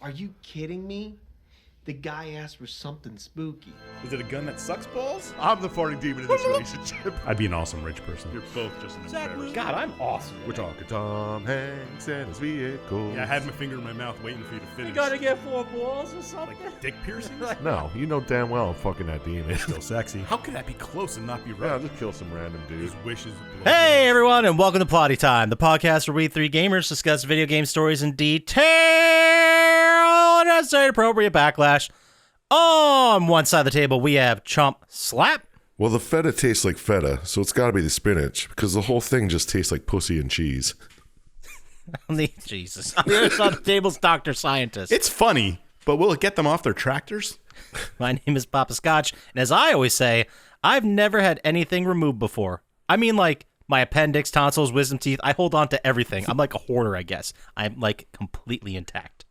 Are you kidding me? The guy asked for something spooky. Is it a gun that sucks balls? I'm the farting demon in this relationship. I'd be an awesome rich person. You're both just an embarrassment. God, I'm awesome. We're talking Tom Hanks and his vehicle. Yeah, I had my finger in my mouth waiting for you to finish. You gotta get 4 balls or something. Like dick piercings? No, you know damn well I'm fucking that demon. Still sexy. How could that be close and not be Yeah, right? just kill some random dude. His wishes. Hey everyone, and welcome to Plotty Time, the podcast where we three gamers discuss video game stories in detail and as an appropriate backlash. On one side of the table, we have Chump Slap. Well, the feta tastes like feta, so it's got to be the spinach, because the whole thing just tastes like pussy and cheese. Jesus. On the other side of the table is Dr. Syintist. It's funny, but will it get them off their tractors? My name is Poppascotch, and as I always say, I've never had anything removed before. I mean, like, my appendix, tonsils, wisdom teeth, I hold on to everything. I'm like a hoarder, I guess. I'm, like, completely intact.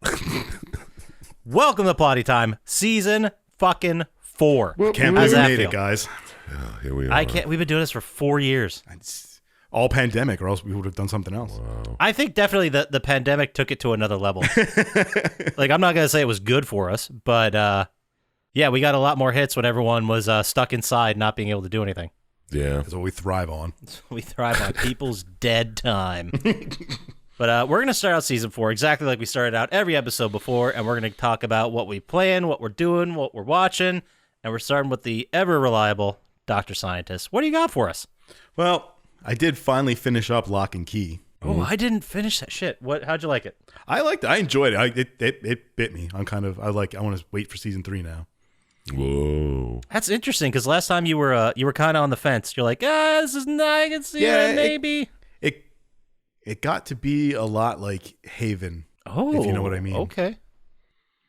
Welcome to Plotty Time, season fucking 4. Well, Can't How's believe we that made feel? it, guys. Yeah, here we are. I can't. We've been doing this for 4 years. It's all pandemic, or else we would have done something else. Wow. I think definitely the pandemic took it to another level. Like, I'm not going to say it was good for us, but yeah, we got a lot more hits when everyone was stuck inside not being able to do anything. Yeah. That's what we thrive on. We thrive on people's dead time. But we're going to start out season 4 exactly like we started out every episode before, and we're going to talk about what we plan, what we're doing, what we're watching, and we're starting with the ever-reliable Dr. Syintist. What do you got for us? Well, I did finally finish up Lock and Key. Oh, I didn't finish that shit. How'd you like it? I liked it. I enjoyed it. It bit me. I want to wait for season 3 now. Whoa. That's interesting because last time you were kind of on the fence. You're like, this is not. I can see it, maybe. It got to be a lot like Haven. Oh, if you know what I mean. Okay.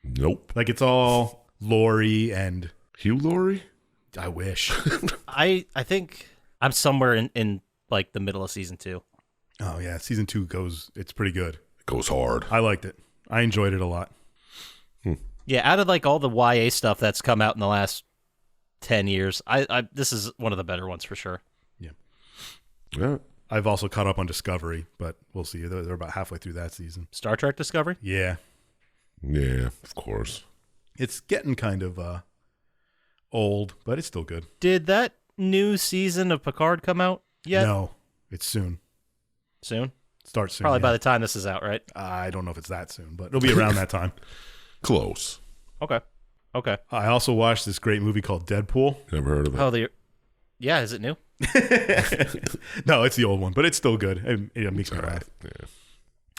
Nope. Like it's all Lori and Hugh Laurie? I wish. I think I'm somewhere in like the middle of season 2. Oh yeah, season 2 it's pretty good. It goes hard. I liked it. I enjoyed it a lot. Yeah, out of like all the YA stuff that's come out in the last 10 years, I this is one of the better ones for sure. Yeah. I've also caught up on Discovery, but we'll see. They're about halfway through that season. Star Trek Discovery? Yeah. Yeah, of course. It's getting kind of old, but it's still good. Did that new season of Picard come out yet? No, it's soon. Soon? Starts soon. Probably yeah. by the time this is out, right? I don't know if it's that soon, but it'll be around that time. Close. Okay. I also watched this great movie called Deadpool. Never heard of it. Oh, yeah, is it new? No, it's the old one, but it's still good. It makes me laugh. Yeah.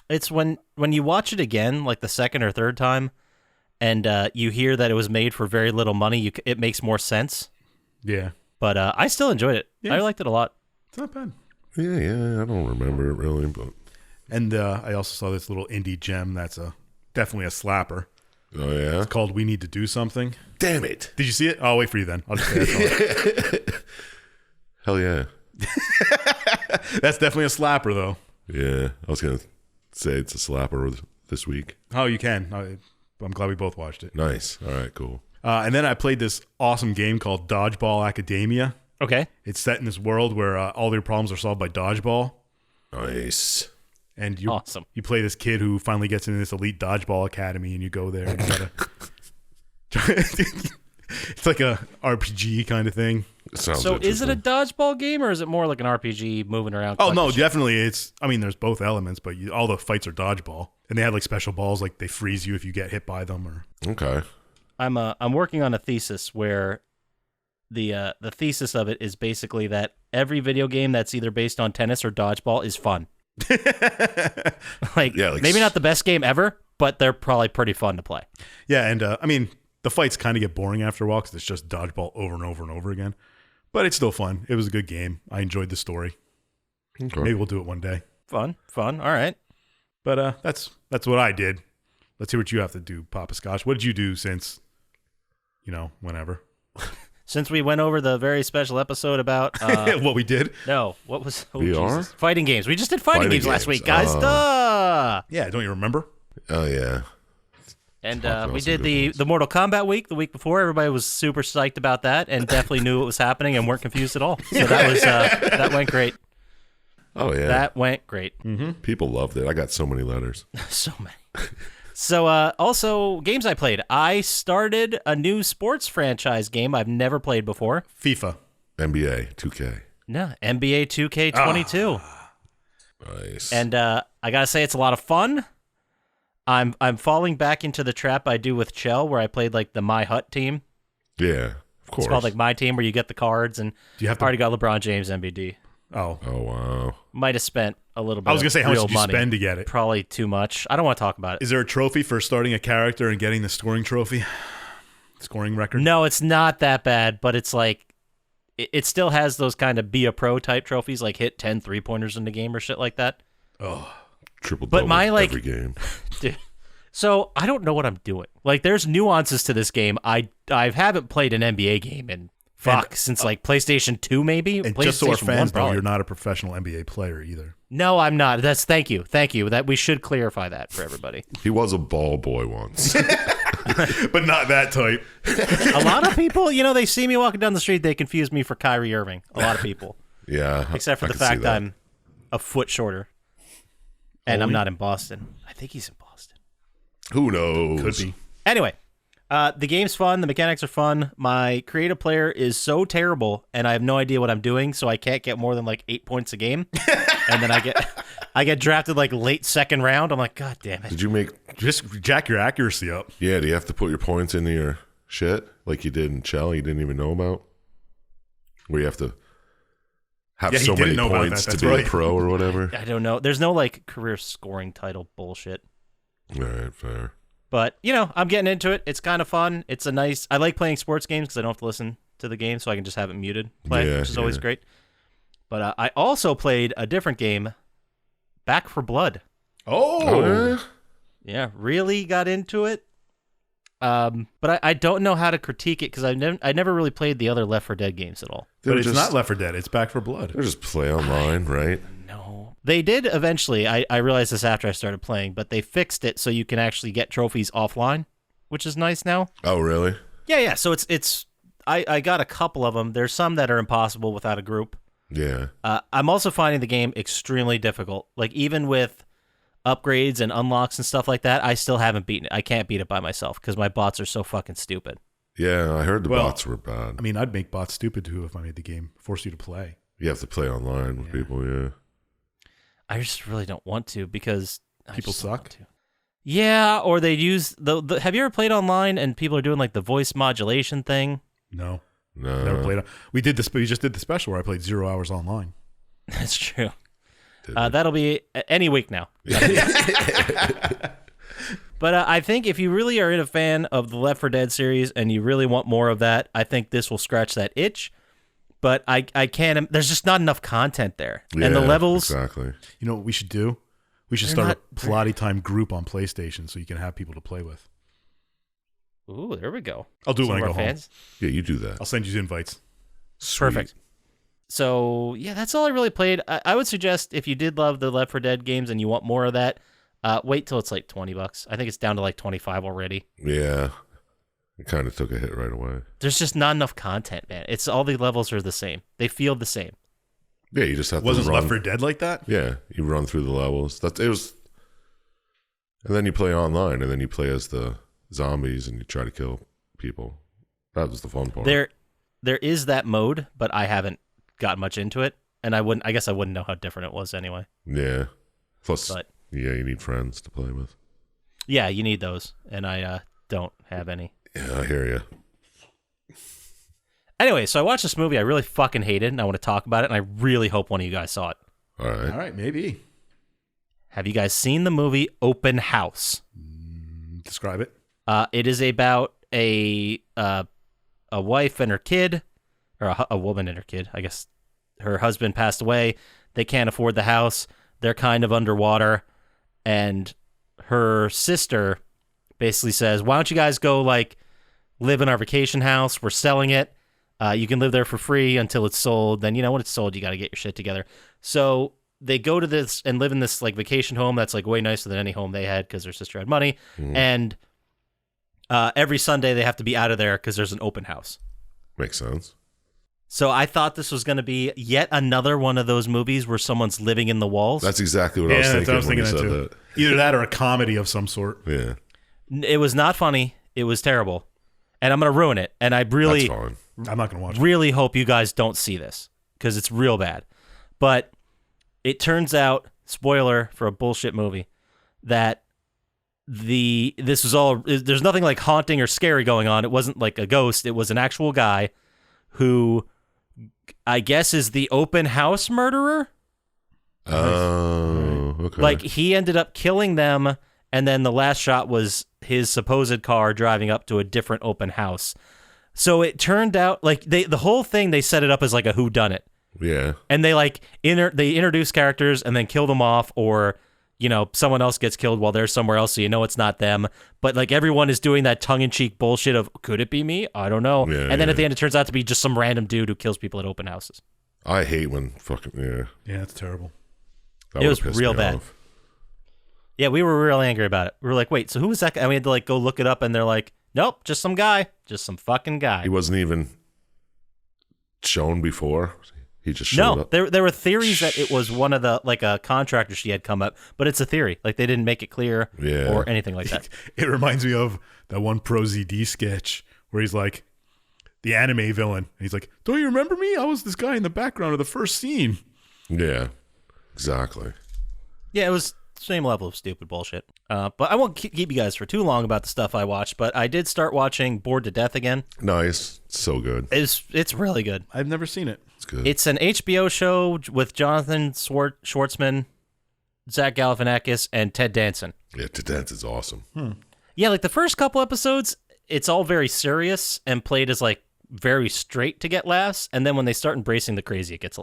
It's when you watch it again, like the second or third time, and you hear that it was made for very little money, it makes more sense. Yeah. But I still enjoyed it. Yeah. I liked it a lot. It's not bad. Yeah, I don't remember it really, but And I also saw this little indie gem that's definitely a slapper. oh yeah. It's called We Need to Do Something. Damn it. Did you see it? I'll wait for you then. I'll just say that's all. Hell yeah. That's definitely a slapper, though. Yeah. I was gonna say it's a slapper this week. Oh, you can. I'm glad we both watched it. Nice. All right, cool. And then I played this awesome game called Dodgeball Academia. Okay. It's set in this world where all your problems are solved by dodgeball. Nice. And you Awesome. You play this kid who finally gets into this elite dodgeball academy, and you go there and you gotta. It's like a RPG kind of thing. Sounds So is it a interesting. dodgeball game or is it more like an RPG moving around? Oh no, collecting shit? definitely. There's both elements, but all the fights are dodgeball, and they have like special balls, like they freeze you if you get hit by them. Or Okay. I'm working on a thesis where the thesis of it is basically that every video game that's either based on tennis or dodgeball is fun. Like, Yeah, like maybe not the best game ever, but they're probably pretty fun to play. yeah, and the fights kind of get boring after a while because it's just dodgeball over and over and over again. But it's still fun. It was a good game. I enjoyed the story. Okay. Maybe we'll do it one day. Fun. All right. But that's what I did. Let's hear what you have to do, Poppascotch. What did you do since, whenever? Since we went over the very special episode about What we did? no, what was VR? Jesus. Fighting games? We just did fighting games last week, guys. Oh. Duh. Yeah, don't you remember? Oh yeah. And Talked about we some did good ones. the Mortal Kombat week the week before. Everybody was super psyched about that and definitely knew what was happening and weren't confused at all. So that was that went great. Oh yeah. That went great. People loved it. I got so many letters. So many. So, also, games I played. I started a new sports franchise game I've never played before. FIFA. NBA 2K. No, NBA 2K22. Nice. And I gotta say, it's a lot of fun. I'm falling back into the trap I do with Chell, where I played like the My Hut team. Yeah, of course. It's called like My Team, where you get the cards, and Do you have to? already got LeBron James MBD. Oh, Oh, wow. Might have spent a little bit. I was gonna say, how much real did you money. spend to get it? Probably too much. I don't want to talk about it. Is there a trophy for starting a character and getting the scoring trophy? Scoring record? No, it's not that bad, but it's like it still has those kind of be a pro type trophies, like hit 10 3-pointers in the game or shit like that. Oh, Triple But double my, like- every game. Dude. So I don't know what I'm doing. Like, there's nuances to this game. I haven't played an NBA game in since like PlayStation 2 maybe. and PlayStation just so our 1 fans know, probably. you're not a professional NBA player either. No, I'm not. That's thank you. That we should clarify that for everybody. He was a ball boy once. But not that type. A lot of people, they see me walking down the street, they confuse me for Kyrie Irving. A lot of people, Yeah. except for I the can see fact that. I'm a foot shorter, and I'm not in Boston. I think he's in Boston. Who knows? Could be. Anyway, the game's fun. The mechanics are fun. My creative player is so terrible, and I have no idea what I'm doing, so I can't get more than like 8 points a game. And then I get drafted like late second round. I'm like, God damn it. Did you make... Just jack your accuracy up. Yeah, do you have to put your points into your shit like you did in Shell you didn't even know about? Where you have to have Yeah, he so many didn't know about points that, to that's be right. a pro or whatever? I don't know. There's no like career scoring title bullshit. All right, fair. But, I'm getting into it. It's kind of fun. It's a nice... I like playing sports games because I don't have to listen to the game, so I can just have it muted play, Yeah, which is always yeah. great. But I also played a different game, Back for Blood. Oh. Yeah, really got into it. But I don't know how to critique it because I never really played the other Left 4 Dead games at all. But it's not Left 4 Dead. It's Back 4 Blood. They're just play online, right? No. They did eventually. I realized this after I started playing, but they fixed it so you can actually get trophies offline, which is nice now. Oh, really? Yeah. So it's I got a couple of them. There's some that are impossible without a group. Yeah. I'm also finding the game extremely difficult. Like, even with upgrades and unlocks and stuff like that, I still haven't beaten it. I can't beat it by myself because my bots are so fucking stupid. Yeah, I heard the Well, bots were bad. I mean, I'd make bots stupid too if I made the game force you to play. You have to play online with people, yeah. I just really don't want to because I People just don't want suck? to. Yeah, or they use the. Have you ever played online and people are doing like the voice modulation thing? No. No. Never played it. We just did the special where I played 0 hours online. That's true. Did we? That'll be any week now. But I think if you really are a fan of the Left 4 Dead series and you really want more of that, I think this will scratch that itch. But I can't. There's just not enough content there, and the Yeah, levels. Exactly. You know what we should do? We should They're start not- a Plotty Time group on PlayStation so you can have people to play with. Ooh, there we go. I'll do it Some when I of go our home. fans. Yeah, you do that. I'll send you invites. Sweet. Perfect. So yeah, that's all I really played. I would suggest if you did love the Left 4 Dead games and you want more of that, wait till it's like $20. I think it's down to like 25 already. Yeah. It kind of took a hit right away. There's just not enough content, man. It's all the levels are the same. They feel the same. Yeah, you just have Wasn't to run. Left 4 Dead like that? Yeah, you run through the levels. It was, and then you play online, and then you play as the zombies, and you try to kill people. That was the fun part. There is that mode, but I haven't gotten much into it, and I guess I wouldn't know how different it was anyway. Yeah. Plus, But yeah, you need friends to play with. yeah, you need those, and I don't have any. Yeah, I hear you. Anyway, so I watched this movie I really fucking hated, and I want to talk about it, and I really hope one of you guys saw it. All right. All right, maybe. Have you guys seen the movie Open House? Describe it. It is about a wife and her kid, or a woman and her kid. I guess her husband passed away. They can't afford the house. They're kind of underwater, and her sister basically says, "Why don't you guys go like live in our vacation house? We're selling it. You can live there for free until it's sold. Then when it's sold, you got to get your shit together." So they go to this and live in this like vacation home that's like way nicer than any home they had because their sister had money. And every Sunday they have to be out of there because there's an open house. Makes sense. So I thought this was going to be yet another one of those movies where someone's living in the walls. That's exactly what I was Yeah, thinking that's what I was when you thinking said that that. too. Either that or a comedy of some sort. Yeah. It was not funny. It was terrible. And I'm going to ruin it. And I really, That's fine. I'm not gonna watch it. really hope you guys don't see this because it's real bad. But it turns out, spoiler for a bullshit movie, that this was all, there's nothing like haunting or scary going on. It wasn't like a ghost. It was an actual guy who I guess is the open house murderer. Oh, okay. Like he ended up killing them, and then the last shot was his supposed car driving up to a different open house. So it turned out like the whole thing, they set it up as like a whodunit. Yeah. And they like they introduce characters and then kill them off, or someone else gets killed while they're somewhere else, so it's not them. But like everyone is doing that tongue-in-cheek bullshit of, could it be me? I don't know. Yeah, and then yeah. at the end, it turns out to be just some random dude who kills people at open houses. I hate when fucking Yeah, it's terrible. That It was would've pissed real me bad. off. Yeah, we were real angry about it. We were like, wait, so who was that guy? And we had to like go look it up, and they're like, nope, just some guy, just some fucking guy. He wasn't even shown before. He just showed No, up. there were theories that it was one of the, like a contractor she had come up, but it's a theory. Like they didn't make it clear Yeah. or anything like that. It reminds me of that one Pro ZD sketch where he's like the anime villain. And he's like, don't you remember me? I was this guy in the background of the first scene. Yeah. Exactly. Yeah, it was same level of stupid bullshit. But I won't keep you guys for too long about the stuff I watched, but I did start watching Bored to Death again. Nice. So good. It's really good. I've never seen it. It's good. It's an HBO show with Jonathan Schwartzman, Zach Galifianakis, and Ted Danson. Yeah, to dance is awesome. Yeah, like the first couple episodes, it's all very serious and played as like very straight to get laughs, and then when they start embracing the crazy, it gets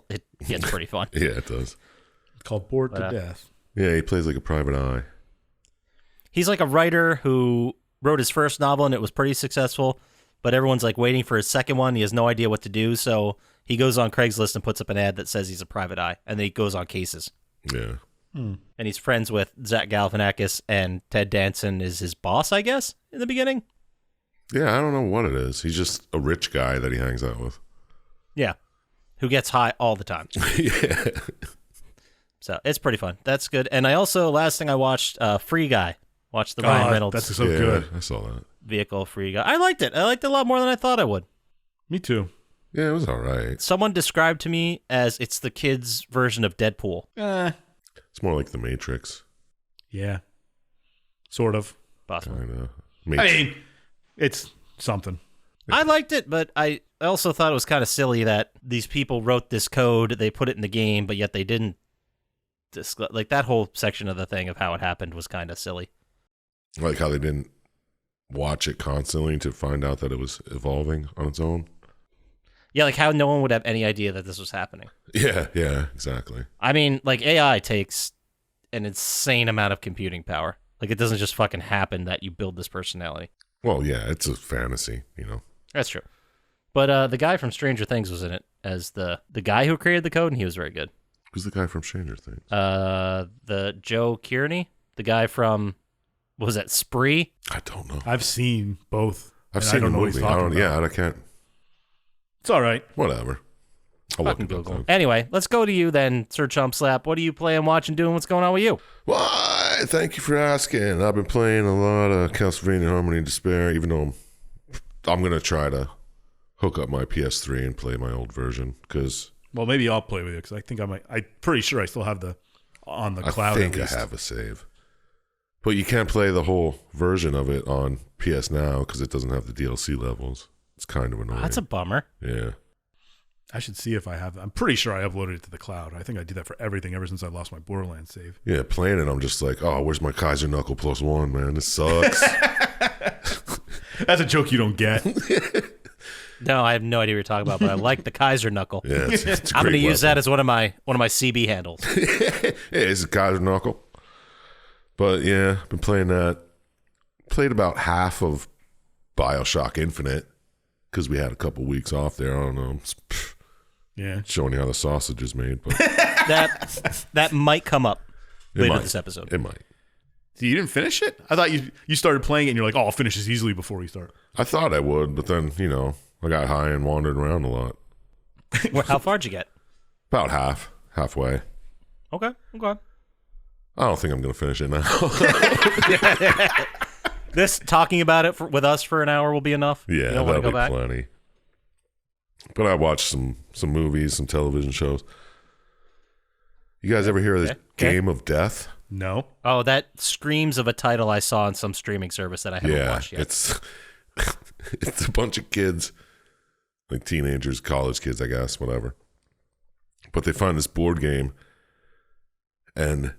pretty fun. Yeah, it does. It's called Bored But, to Death. Yeah, he plays like a private eye. He's like a writer who wrote his first novel and it was pretty successful, but everyone's like waiting for his second one. He has no idea what to do, so he goes on Craigslist and puts up an ad that says he's a private eye, and then he goes on cases. Yeah. And he's friends with Zach Galifianakis, and Ted Danson is his boss, I guess, in the beginning. Yeah, I don't know what it is. He's just a rich guy that he hangs out with. Yeah, who gets high all the time. Yeah. So it's pretty fun. That's good. And I also, last thing I watched, Free Guy. Watched the Ryan Reynolds That's so yeah, good. I saw that. vehicle Free Guy. I liked it. I liked it a lot more than I thought I would. Me too. Yeah, it was all right. Someone described to me as it's the kids' version of Deadpool. It's more like The Matrix. Yeah. Sort of. Possibly. Kind of. I mean, it's something. I liked it, but I also thought it was kind of silly that these people wrote this code, they put it in the game, but yet they didn't. Like that whole section of the thing of how it happened was kind of silly. Like how they didn't watch it constantly to find out that it was evolving on its own. Yeah, like how no one would have any idea that this was happening. Yeah, exactly. I mean, like AI takes an insane amount of computing power. Like it doesn't just fucking happen that you build this personality. Well, yeah, it's a fantasy, you know. That's true. But the guy from Stranger Things was in it as the guy who created the code, and he was very good. Who's the guy from Stranger Things? The Joe Kearney, the guy from, what was that, Spree? I don't know. I've seen both. I've and seen I don't the know what he's movie. talking about. Yeah, I can't. It's all right. Whatever. I'll look Fucking it up Google. then. Anyway, let's go to you then, Sir Chump Slap. What are you playing, watching, doing? What's going on with you? Why? Thank you for asking. I've been playing a lot of Castlevania Harmony of Despair, even though I'm going to try to hook up my PS3 and play my old version because Well, maybe I'll play with you because I think I might. I'm pretty sure I still have the on the cloud. I think at I least. have a save. But you can't play the whole version of it on PS Now because it doesn't have the DLC levels. It's kind of annoying. That's a bummer. Yeah. I should see if I have. I'm pretty sure I uploaded it to the cloud. I think I did that for everything ever since I lost my Borderlands save. Yeah, playing it, I'm just like, oh, where's my Kaiser Knuckle +1, man? This sucks. That's a joke you don't get. No, I have no idea what you're talking about, but I like the Kaiser Knuckle. Yeah, it's a I'm going to great use that as one of my CB handles. yeah, it's a Kaiser Knuckle. But yeah, been playing that. Played about half of Bioshock Infinite because we had a couple weeks off there. I don't know. Yeah. Showing you how the sausage is made, but That might come up It later might. this episode. It might. So you didn't finish it? I thought you started playing it and you're like, oh, I'll finish this easily before we start. I thought I would, but then, I got high and wandered around a lot. How far'd you get? About halfway. Okay. I don't think I'm going to finish it now. This talking about it with us for an hour will be enough. Yeah, You don't want that'll to go be back? plenty. But I watched some movies, some television shows. You guys ever hear of this Game of Death? No. Oh, that screams of a title I saw on some streaming service that I haven't watched yet. It's it's a bunch of kids, like teenagers, college kids, I guess, whatever. But they find this board game, and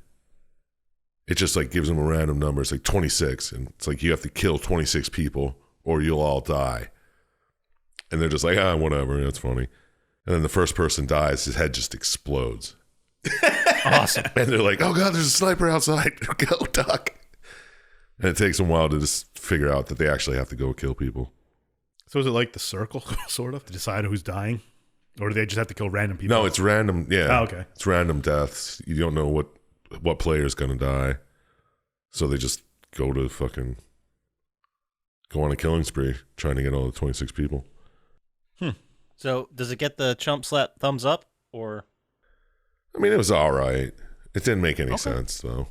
it just like gives them a random number. It's like 26, and it's like you have to kill 26 people or you'll all die. And they're just like, whatever, that's funny. And then the first person dies, his head just explodes. Awesome. And they're like, oh God, there's a sniper outside. Go, duck. And it takes them a while to just figure out that they actually have to go kill people. So is it like the circle, sort of, to decide who's dying? Or do they just have to kill random people? No, it's random. Yeah. Oh, okay. It's random deaths. You don't know what player's going to die. So they just go on a killing spree trying to get all the 26 people. So does it get the Chump Slap thumbs up or? I mean, it was all right. It didn't make any sense, though.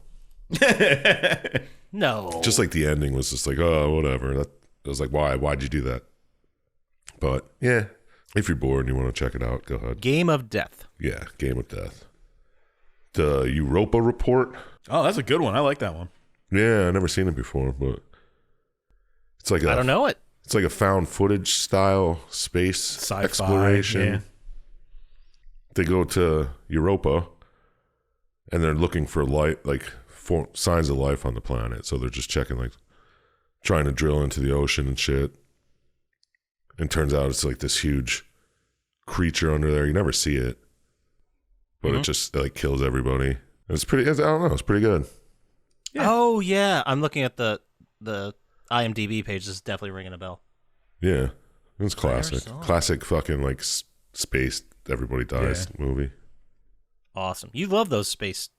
No. Just like the ending was just like, oh, whatever. I was like, why? Why'd you do that? But yeah, if you're bored and you want to check it out, go ahead. Game of Death. Yeah, Game of Death. The Europa Report. Oh, that's a good one. I like that one. Yeah, I've never seen it before, but it's like I don't know it. It's like a found footage style space Sci-fi, exploration. yeah. They go to Europa, and they're looking for light, like for signs of life on the planet. So they're just checking, like trying to drill into the ocean and shit. And turns out it's like this huge creature under there. You never see it, but it just like kills everybody. And it's pretty. I don't know. It's pretty good. Yeah. Oh yeah, I'm looking at the IMDb page. This is definitely ringing a bell. Yeah, it's classic. saw it. Classic fucking like space. Everybody dies movie. Awesome. You love those space.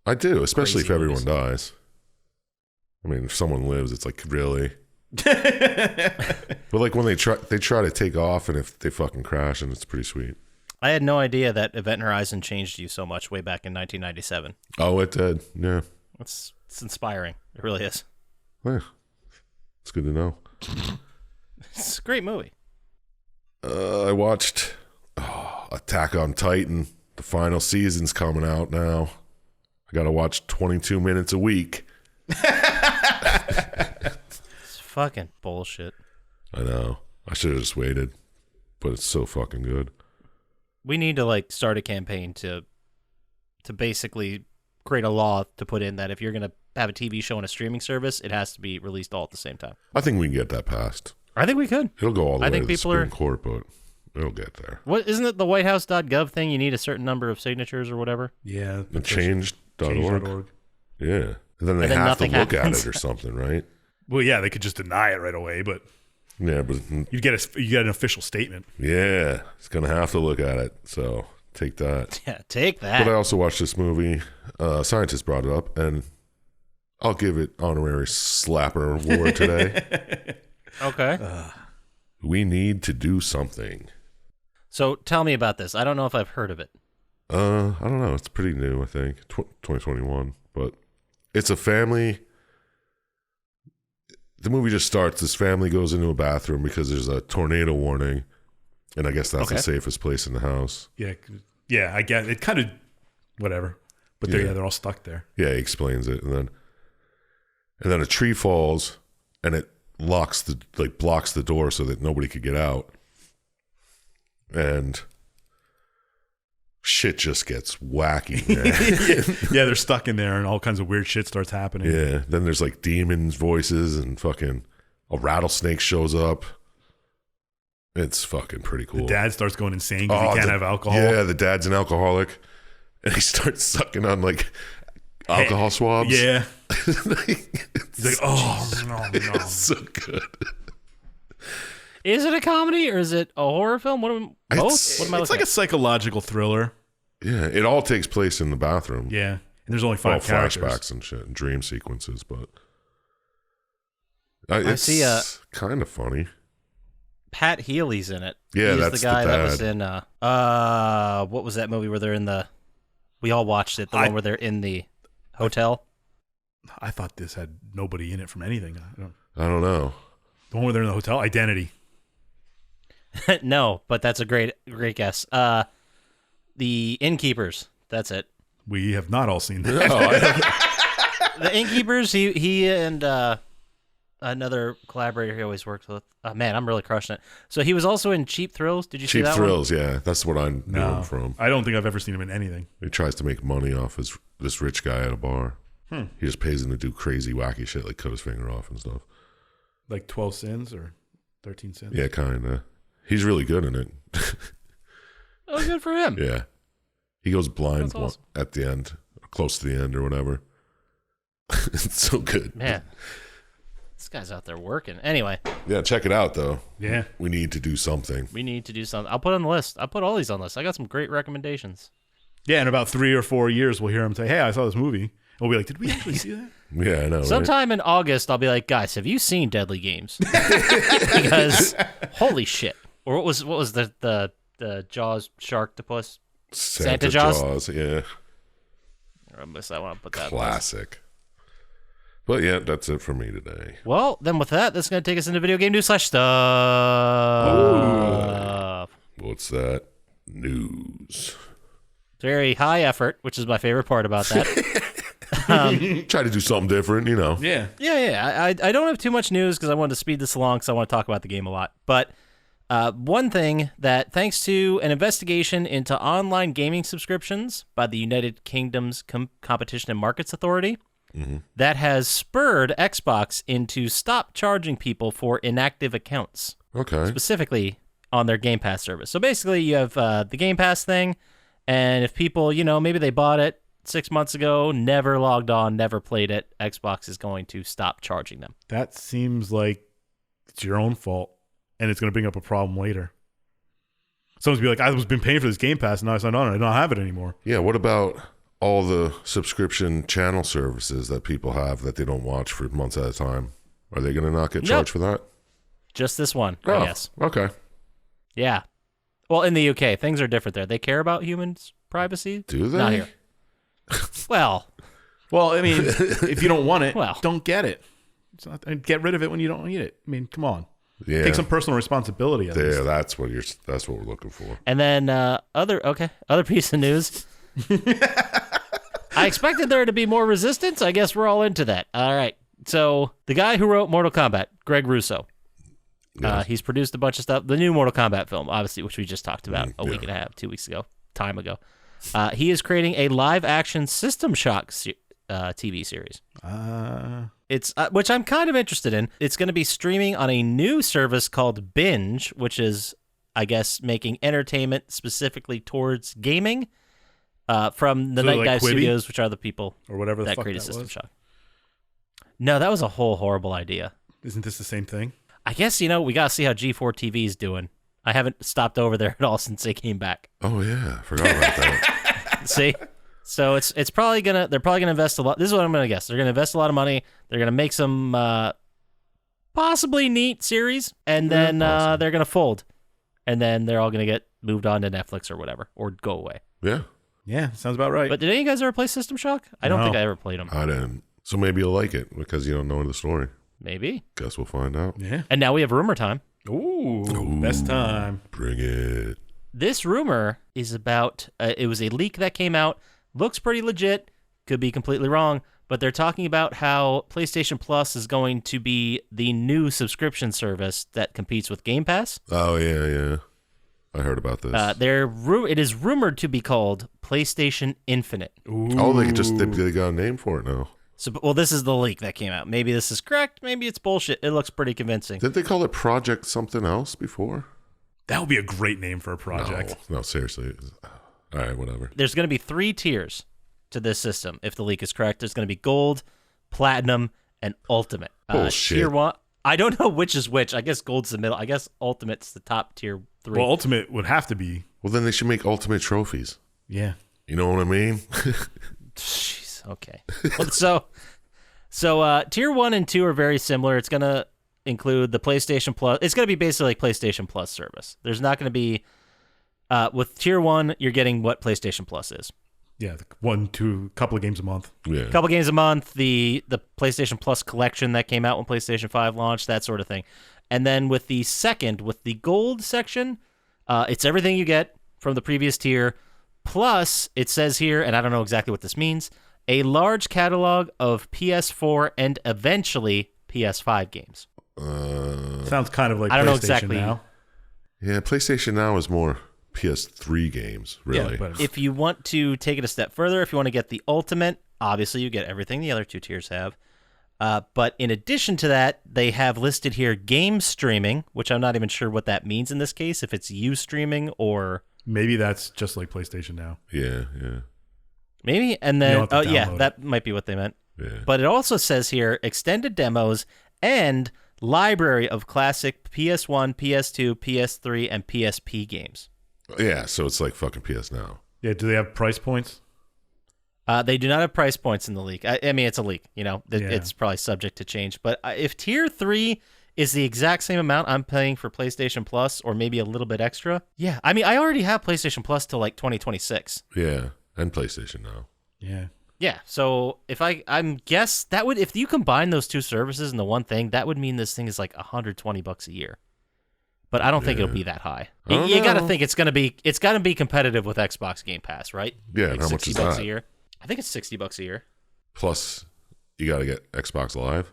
I do, especially Crazy if everyone movies. dies. I mean, if someone lives, it's like really. But like when they try to take off, and if they fucking crash, and it's pretty sweet. I had no idea that Event Horizon changed you so much way back in 1997. Oh, it did. Yeah, It's inspiring. It really is. yeah. It's good to know. It's a great movie. I watched Attack on Titan. The final season's coming out now. I got to watch 22 minutes a week. It's fucking bullshit. I know. I should have just waited, but it's so fucking good. We need to like start a campaign to basically create a law to put in that if you're going to have a TV show on a streaming service, it has to be released all at the same time. I think we can get that passed. I think we could. It'll go all the I way think to the people Supreme are- Court, but it'll get there. What isn't it the whitehouse.gov thing? You need a certain number of signatures or whatever. Yeah. And change.org. Change.org. Yeah. And then they And then have to nothing look happens. at it or something, right? Well, yeah, they could just deny it right away, but Yeah, but you get an official statement. yeah, it's going to have to look at it. So take that. Yeah, take But I that. also watched this movie. Syintist brought it up, and I'll give it honorary slapper award today. Okay. We need to do something. So tell me about this. I don't know if I've heard of it. I don't know. It's pretty new, I think. 2021. But it's a family. The movie just starts. This family goes into a bathroom because there's a tornado warning. And I guess that's the safest place in the house. Yeah, I get it. Kind of whatever, but they're all stuck there. Yeah, he explains it, and then a tree falls, and it blocks the door so that nobody could get out, and shit just gets wacky, man. Yeah, they're stuck in there, and all kinds of weird shit starts happening. Yeah, then there's like demons' voices, and fucking a rattlesnake shows up. It's fucking pretty cool. The dad starts going insane because he can't have alcohol. Yeah, the dad's an alcoholic, and he starts sucking on like alcohol swabs. Yeah. He's like, oh, no. It's so good. Is it a comedy or is it a horror film? Both? What am I It's looking like a psychological thriller. Yeah, it all takes place in the bathroom. Yeah. And there's only All 5 characters. flashbacks and shit, and dream sequences, but I it's see, kind of funny. Pat Healy's in it. Yeah, He's that's the guy the that was dad. in what was that movie where they're in the we all watched it, the one where they're in the hotel. I thought this had nobody in it from anything. I don't know. The one where they're in the hotel? Identity. No, but that's a great guess. The Innkeepers. That's it. We have not all seen that. No, The Innkeepers. He and another collaborator he always works with. Oh, man, I'm really crushing it. So he was also in Cheap Thrills. Did you see Cheap that Thrills, yeah. That's what I know him from. I don't think I've ever seen him in anything. He tries to make money off this rich guy at a bar. He just pays him to do crazy, wacky shit like cut his finger off and stuff. Like 12 Sins or 13 Sins? Yeah, kind of. He's really good in it. Oh, good for him. Yeah. He goes blind That's awesome. at the end, or close to the end or whatever. It's so good. Man, this guy's out there working. Anyway, Yeah, check it out, though. Yeah. We need to do something. we need to do something. I'll put it on the list. I'll put all these on the list. I got some great recommendations. Yeah, in about 3 or 4 years, we'll hear him say, hey, I saw this movie. And we'll be like, did we actually see that? Yeah, I know. Right? Sometime in August, I'll be like, guys, have you seen Deadly Games? Because holy shit! Or what was the Jaws Sharktopus? Santa Jaws? Yeah. I missed that one. I'll put that. Classic. But yeah, that's it for me today. Well, then with that, that's going to take us into video game news / stuff. What's that? News. Very high effort, which is my favorite part about that. Try to do something different, you know. Yeah. Yeah. I don't have too much news because I wanted to speed this along because I want to talk about the game a lot. But one thing that, thanks to an investigation into online gaming subscriptions by the United Kingdom's Competition and Markets Authority, that has spurred Xbox into stop charging people for inactive accounts, Okay. specifically on their Game Pass service. So basically, you have the Game Pass thing, and if people, maybe they bought it 6 months ago, never logged on, never played it, Xbox is going to stop charging them. That seems like it's your own fault, and it's going to bring up a problem later. Someone's going to be like, I've been paying for this Game Pass, and now I signed on, and I don't have it anymore. Yeah, what about all the subscription channel services that people have that they don't watch for months at a time? Are they going to not get charged for that? Just this one, Oh, I guess. okay. Yeah. Well, in the UK, things are different there. They care about humans' privacy. Do they? Not here. Well, Well, I mean, if you don't want it, Well. don't get it. It's not, and get rid of it when you don't need it. I mean, come on. Yeah. Take some personal responsibility at Yeah, least. that's what we're looking for. and then other piece of news. I expected there to be more resistance. I guess we're all into that. All right. So the guy who wrote Mortal Kombat, Greg Russo, he's produced a bunch of stuff. The new Mortal Kombat film, obviously, which we just talked about a week and a half, 2 weeks ago, time ago. He is creating a live-action System Shock TV series. It's which I'm kind of interested in. It's going to be streaming on a new service called Binge, which is, I guess, making entertainment specifically towards gaming. From the So Night like Dive Quibi? Studios, which are the people Or whatever the that fuck created that System was. Shock. No, that was a whole horrible idea. Isn't this the same thing? I guess, we got to see how G4 TV is doing. I haven't stopped over there at all since they came back. Oh yeah, forgot about that. See? So they're probably gonna invest a lot. This is what I'm gonna guess. They're gonna invest a lot of money. They're gonna make some possibly neat series, and then awesome. they're gonna fold. And then they're all gonna get moved on to Netflix or whatever, or go away. Yeah, Yeah, sounds about right. But did any of you guys ever play System Shock? I don't No. think I ever played them. I didn't. So maybe you'll like it because you don't know the story. Maybe. Guess we'll find out. yeah. And now we have rumor time. Ooh, best time. Bring it. This rumor is about, it was a leak that came out, looks pretty legit, could be completely wrong, but they're talking about how PlayStation Plus is going to be the new subscription service that competes with Game Pass. Oh yeah. I heard about this. It is rumored to be called PlayStation Infinite. Oh, they got a name for it now. So, well, this is the leak that came out. Maybe this is correct, maybe it's bullshit. It looks pretty convincing. Didn't they call it Project something else before? That would be a great name for a project. No, seriously. All right, whatever. There's going to be 3 tiers to this system. If the leak is correct, there's going to be Gold, Platinum, and Ultimate. Bullshit. Tier 1, I don't know which is which. I guess Gold's the middle. I guess Ultimate's the top tier 3. Well, Ultimate would have to be. Well, then they should make Ultimate trophies. Yeah. You know what I mean? Jeez, okay. Well, so tier 1 and 2 are very similar. It's going to include the PlayStation Plus. It's going to be basically like PlayStation Plus service. There's not going to be with tier 1, you're getting what PlayStation Plus is. Yeah, couple of games a month. Yeah. A couple games a month, the PlayStation Plus collection that came out when PlayStation 5 launched, that sort of thing. And then with the gold section, it's everything you get from the previous tier, plus it says here, and I don't know exactly what this means, a large catalog of PS4 and eventually PS5 games. Sounds kind of like I don't know PlayStation exactly. Now. Yeah, PlayStation Now is more PS3 games, really. Yeah, but If you want to take it a step further, if you want to get the ultimate, obviously you get everything the other two tiers have. But in addition to that, they have listed here game streaming, which I'm not even sure what that means in this case, if it's you streaming or... maybe that's just like PlayStation Now. Yeah. Maybe, and You then... don't Oh, have to yeah, download that might be what they meant. Yeah. But it also says here, extended demos and library of classic PS1, PS2, PS3, and PSP games. Yeah, so it's like fucking PS Now. Yeah, do they have price points? They do not have price points in the leak. I mean, it's a leak. You know, Yeah. it's probably subject to change. But if Tier 3 is the exact same amount I'm paying for PlayStation Plus, or maybe a little bit extra, yeah. I mean, I already have PlayStation Plus till like 2026. Yeah, and PlayStation Now. Yeah. Yeah, so if I'm guess that would, if you combine those two services in the one thing, that would mean this thing is like $120 a year. But I don't think it'll be that high. I don't You got to know. think it's gonna be competitive with Xbox Game Pass, right? Yeah, Like and how much is $60 that? a year. I think it's $60 a year. Plus, you got to get Xbox Live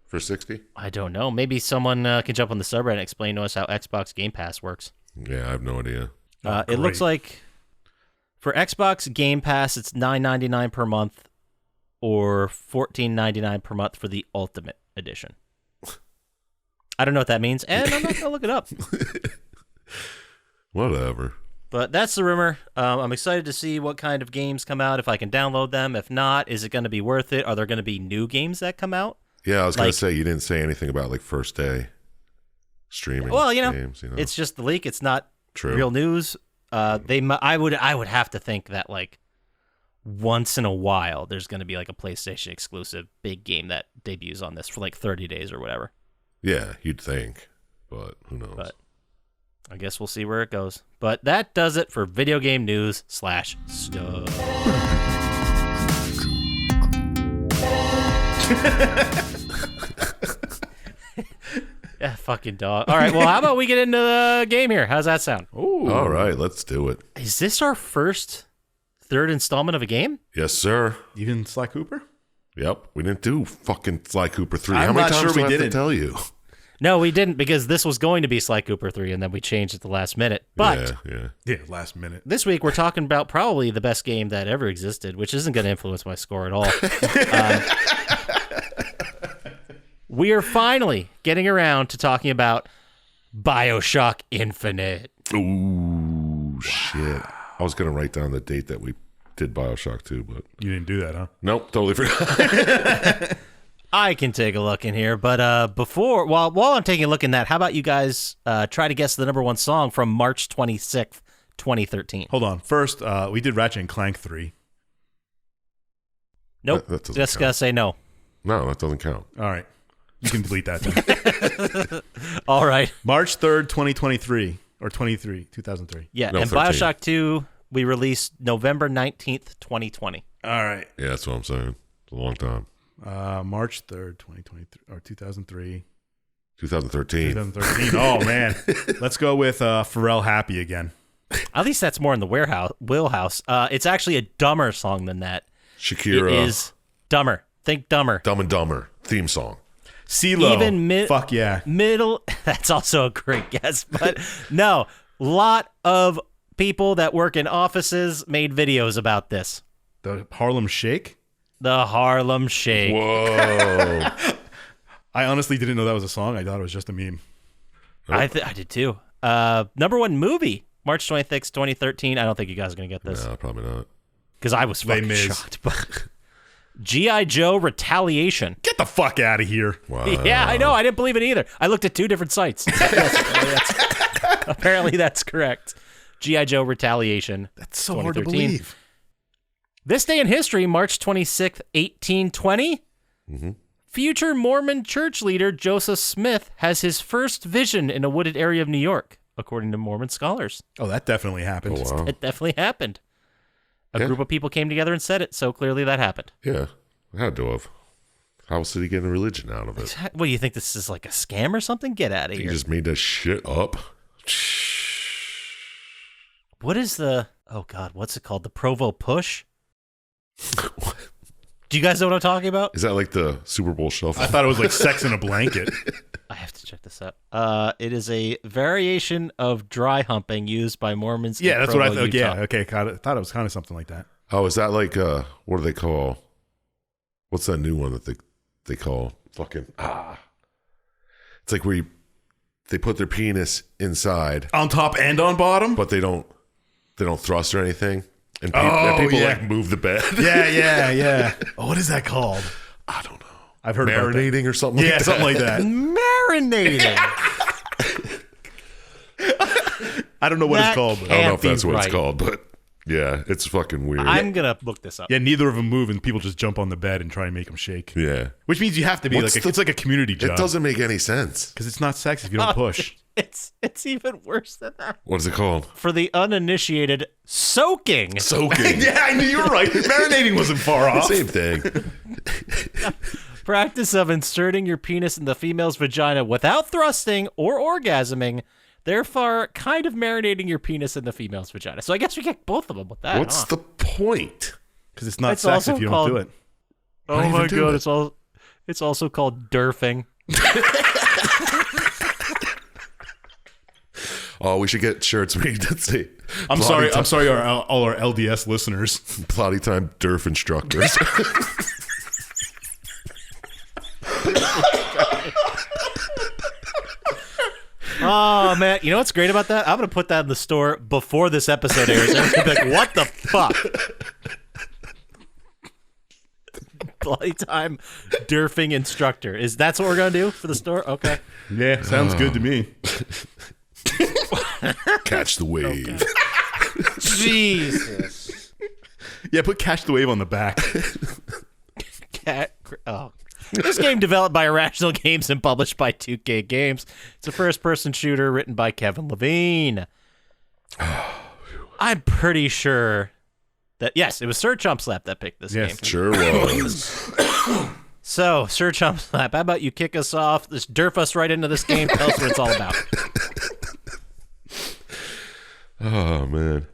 for 60. I don't know. Maybe someone can jump on the subreddit and explain to us how Xbox Game Pass works. Yeah, I have no idea. It looks great. like for Xbox Game Pass, it's $9.99 per month, or $14.99 per month for the Ultimate Edition. I don't know what that means, and I'm not gonna look it up. Whatever. But that's the rumor. I'm excited to see what kind of games come out, if I can download them. If not, is it going to be worth it? Are there going to be new games that come out? Yeah, I was going Like- to say, you didn't say anything about like first day streaming Well, games. It's just the leak. It's not True. real news. I would have to think that like once in a while there's going to be like a PlayStation exclusive big game that debuts on this for like 30 days or whatever. Yeah, you'd think, but who knows? But I guess we'll see where it goes. But that does it for video game news / stuff. Yeah, fucking dog. All right, well, how about we get into the game here? How's that sound? All right, let's do it. Is this our third installment of a game? Yes, sir. Even Sly Cooper? Yep, we didn't do fucking Sly Cooper 3. I'm How many not times sure do we I have to didn't. tell you? No, we didn't, because this was going to be Sly Cooper 3, and then we changed at the last minute. But yeah. Yeah, last minute. this week we're talking about probably the best game that ever existed, which isn't going to influence my score at all. We are finally getting around to talking about Bioshock Infinite. Ooh, shit. I was going to write down the date that we did Bioshock 2, but You didn't do that, huh? nope, totally forgot. I can take a look in here, but while I'm taking a look in that, how about you guys try to guess the number one song from March 26th, 2013? Hold on. First, we did Ratchet and Clank 3. Nope. That doesn't Just count. gotta say no. No, that doesn't count. All right. You can delete that then. All right. March 3rd, 2023. Or 2003. Yeah, No, and 13. Bioshock 2, we released November 19th, 2020. All right. Yeah, that's what I'm saying. It's a long time. March 3rd, 2023. Or 2003. 2013. 2013. Oh, man. Let's go with Pharrell Happy again. At least that's more in the wheelhouse. It's actually a dumber song than that. Shakira. It is dumber. Think dumber. Dumb and Dumber theme song. CeeLo. Even Fuck yeah. Middle. That's also a great guess, but no. Lot of people that work in offices made videos about this. The Harlem Shake? The Harlem Shake. Whoa. I honestly didn't know that was a song. I thought it was just a meme. I did too. Number one movie, March 26th, 2013. I don't think you guys are going to get this No, probably not. because I was Les fucking Mis. shocked. But G.I. Joe Retaliation. Get the fuck out of here. Wow. Yeah, I know. I didn't believe it either. I looked at two different sites. Apparently that's correct. G.I. Joe Retaliation. That's so hard to 2013. believe. This day in history, March 26th, 1820, future Mormon church leader Joseph Smith has his first vision in a wooded area of New York, according to Mormon scholars. Oh, that definitely happened. Oh, wow. It definitely happened. A group of people came together and said it, so clearly that happened. Yeah, had to have. How else did he get a religion out of it? What, do you think this is like a scam or something? Get out of He here. just made that shit up. What is the... Oh, God, what's it called? The Provo Push? Do you guys know what I'm talking about? Is that like the Super Bowl shuffle? I thought it was like sex in a blanket. I have to check this out. It is a variation of dry humping used by Mormons Yeah, in that's what I Provo, thought. Utah. Yeah, okay. Thought it was kind of something like that. Oh, is that like what do they call? What's that new one that they call fucking It's like where they put their penis inside On top and on bottom? but they don't thrust or anything, and Oh, people yeah. like move the bed. Yeah. Oh, what is that called? I don't know. I've heard about that. Marinating or something. Yeah, like something like that. that. Marinating. I don't know what That it's called. But I don't know if Can't that's be what right. it's called, but yeah, it's fucking weird. I'm going to look this up. yeah, neither of them move, and people just jump on the bed and try and make them shake. Yeah, Which means you have to be What's it's like a community job. it doesn't make any sense. Because it's not sex if you don't push. It's even worse than that. What is it called? For the uninitiated, soaking. Soaking. Yeah, I knew you were right. Marinating wasn't far off. Same thing. Practice of inserting your penis in the female's vagina without thrusting or orgasming, therefore kind of marinating your penis in the female's vagina. So I guess we get both of them with that. What's the point? Because it's not It's sex also if you called- don't do it. Oh Why my even do god, it? it's also called derfing. Oh, we should get shirts made that say. I'm Plotty sorry, all our LDS listeners. Plotty time derf instructors. Oh man, you know what's great about that? I'm gonna put that in the store before this episode airs. Everyone's gonna be like, "What the fuck?" Bloody time, derfing instructor. That's what we're gonna do for the store? Okay. Yeah, sounds good to me. Catch the wave. Jesus. Yeah, put Catch the Wave on the back. Oh. This game developed by Irrational Games and published by 2K Games. It's a first-person shooter written by Kevin Levine. I'm pretty sure that, yes, it was Sir Chump Slap that picked this Yes. game. Sure was. So, Sir Chump Slap, how about you kick us off? Just derf us right into this game. Tell us what it's all about. Oh man.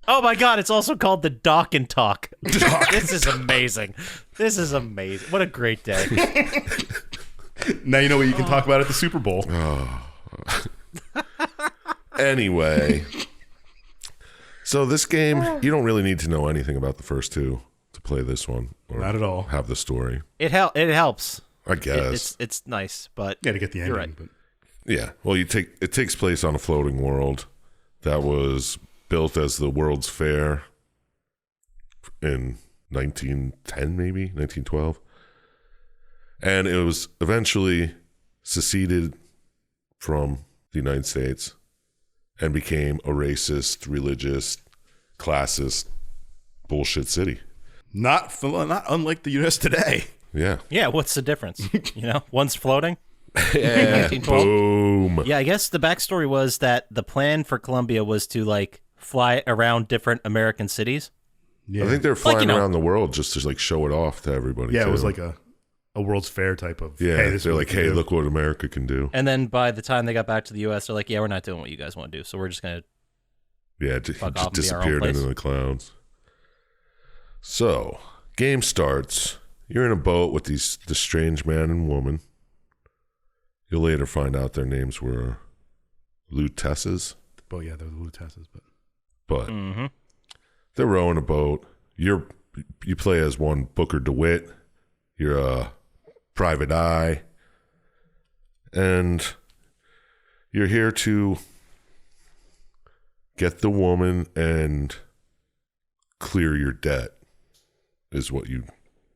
Oh my god, it's also called the Dock and Talk. This is amazing. This is amazing. What a great day. Now you know what you can talk about at the Super Bowl. Anyway, so this game, you don't really need to know anything about the first two to play this one, or Not at all. have the story. It helps. I guess. It's nice, but Yeah, to get the ending. You're right. But Yeah. Well, it takes place on a floating world that was built as the World's Fair in 1910, maybe 1912, and it was eventually seceded from the United States and became a racist, religious, classist bullshit city. not unlike the U.S. today. Yeah. yeah, what's the difference? You know, one's floating. Yeah. 1912. Boom. Yeah, I guess the backstory was that the plan for Columbia was to like fly around different American cities. Yeah, I think they're flying you know. around the world just to like show it off to everybody. yeah, too. it was like a World's Fair type of. Yeah, hey, this is they're what like, we can hey, do. look what America can do. And then by the time they got back to the U.S., they're like, yeah, we're not doing what you guys want to do. So we're just going to... Yeah, Fuck just off and be our own disappeared place. into the clouds. So, game starts. You're in a boat with this strange man and woman. You'll later find out their names were Lutesses, Oh yeah, there were the Lutesses, but Mm-hmm. they're rowing a boat. You play as one Booker DeWitt. You're a private eye, and you're here to get the woman and clear your debt. Is what you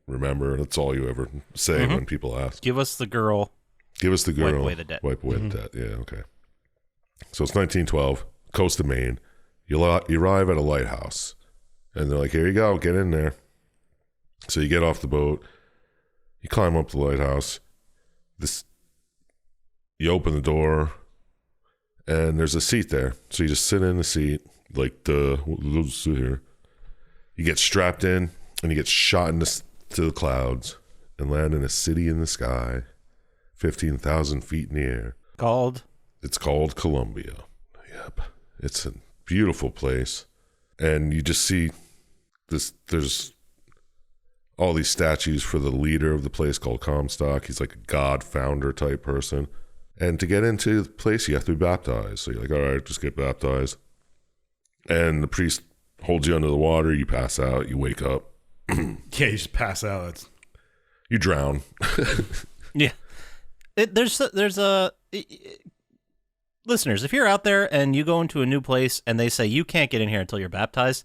remember. That's all you ever say Mm-hmm. when people ask. Give us the girl. Give us the girl. Wipe away the debt. Wipe away the debt. Yeah, okay. So it's 1912, coast of Maine. You arrive at a lighthouse, and they're like, here you go, get in there. So you get off the boat, you climb up the lighthouse, you open the door, and there's a seat there. So you just sit in the seat, Like, let's sit here. You get strapped in, and you get shot to the clouds and land in a city in the sky, 15,000 feet in the air. It's called Columbia. Yep. It's a beautiful place. And you just see this, there's all these statues for the leader of the place called Comstock. He's like a god founder type person. And to get into the place, you have to be baptized. So you're like, all right, just get baptized. And the priest holds you under the water. You pass out. You wake up. Yeah, you just pass out. You drown. Yeah. There's a listeners, if you're out there and you go into a new place and they say you can't get in here until you're baptized,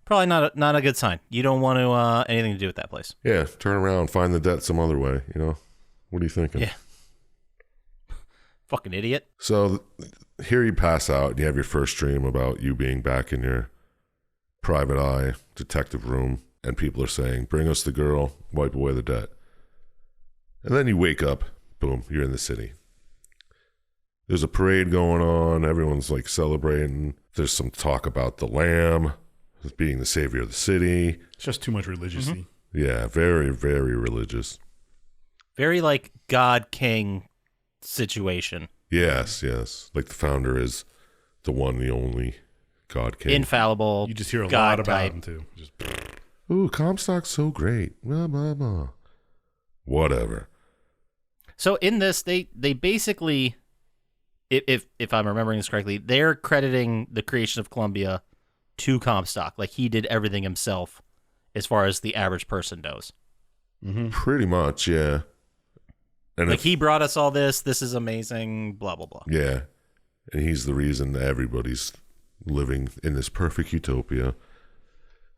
probably not a good sign. You don't want to anything to do with that place. Yeah, turn around, find the debt some other way. What are you thinking? Yeah. Fucking idiot. So here you pass out and you have your first dream about you being back in your private eye detective room, and people are saying, bring us the girl, wipe away the debt. And then you wake up, boom, you're in the city. There's a parade going on, everyone's like celebrating. There's some talk about the lamb as being the savior of the city. It's just too much religiously. Mm-hmm. Yeah, very, very religious. Very like God King situation. Yes. Like the founder is the one, the only God King. Infallible. You just hear a God lot about type. him too. Just Ooh, Comstock's so great. Blah, blah, blah. Whatever. So in this, they basically, if I'm remembering this correctly, they're crediting the creation of Columbia to Comstock. Like he did everything himself as far as the average person knows. mm-hmm. Pretty much, yeah. And Like he brought us all this. This is amazing, blah, blah, blah. yeah. And he's the reason that everybody's living in this perfect utopia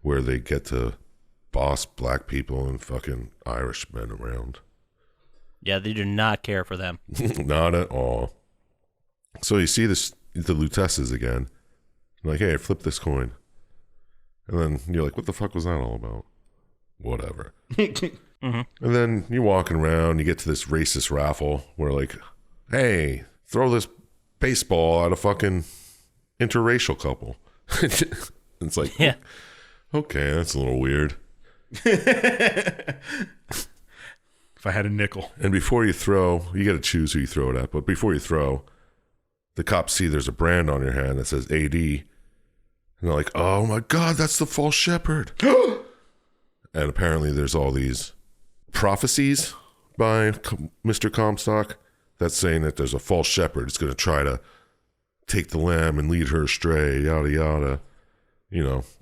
where they get to boss black people and fucking Irish men around. Yeah, they do not care for them. Not at all. So you see the Lutesses again. Like, hey, flip this coin. And then you're like, what the fuck was that all about? Whatever. Mm-hmm. And then you're walking around, you get to this racist raffle where like, hey, throw this baseball at a fucking interracial couple. It's like, Yeah. okay, that's a little weird. If I had a nickel. And before you throw, you got to choose who you throw it at. But before you throw, the cops see there's a brand on your hand that says AD. And they're like, oh my God, that's the false shepherd. And apparently there's all these prophecies by Mr. Comstock that's saying that there's a false shepherd. It's going to try to take the lamb and lead her astray, yada, yada.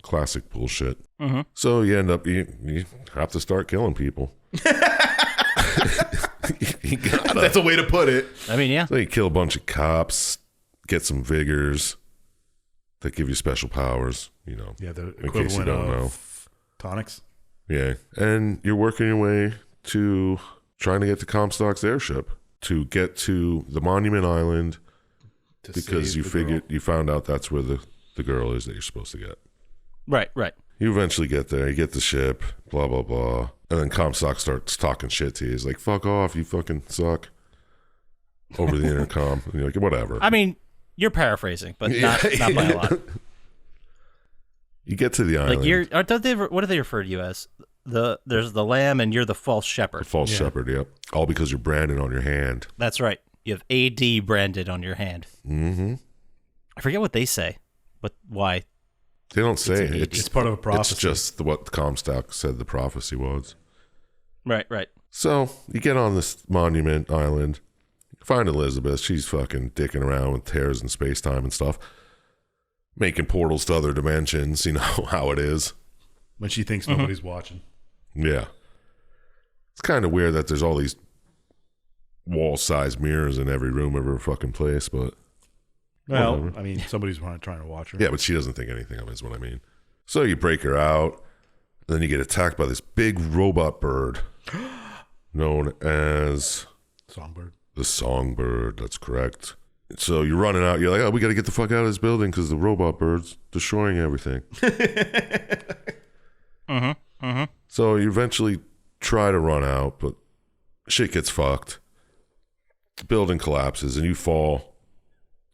Classic bullshit. Mm-hmm. So you end up, you have to start killing people. You gotta. That's a way to put it. I mean, yeah. So you kill a bunch of cops, get some vigors that give you special powers, Yeah, the in case you equivalent don't know. of tonics. Yeah. And you're working your way to trying to get to Comstock's airship to get to the Monument Island To because save you the figured girl. you found out that's where the girl is that you're supposed to get. Right. You eventually get there, you get the ship, blah, blah, blah. And then Comstock starts talking shit to you. He's like, fuck off, you fucking suck. Over the intercom. And you're like, whatever. I mean, you're paraphrasing, but not by a lot. You get to the island. Like what do they refer to you as? There's the lamb and you're the false The shepherd. false shepherd, yep. All because you're branded on your hand. That's right. You have AD branded on your hand. Mm-hmm. I forget what they say, but why? They don't say an it. AD. It's part of a prophecy. It's just what Comstock said the prophecy was. Right. So you get on this Monument Island, find Elizabeth. She's fucking dicking around with tears in space-time and stuff. Making portals to other dimensions. You know how it is. when she thinks nobody's watching. Yeah. It's kind of weird that there's all these wall-sized mirrors in every room of her fucking place, but... Well, whatever. I mean, somebody's trying to watch her. Yeah, but she doesn't think anything of it is what I mean. So you break her out, and then you get attacked by this big robot bird known as... Songbird. The Songbird, that's correct. So you're running out, you're like, oh, we got to get the fuck out of this building because the robot bird's destroying everything. So you eventually try to run out, but shit gets fucked. The building collapses, and you fall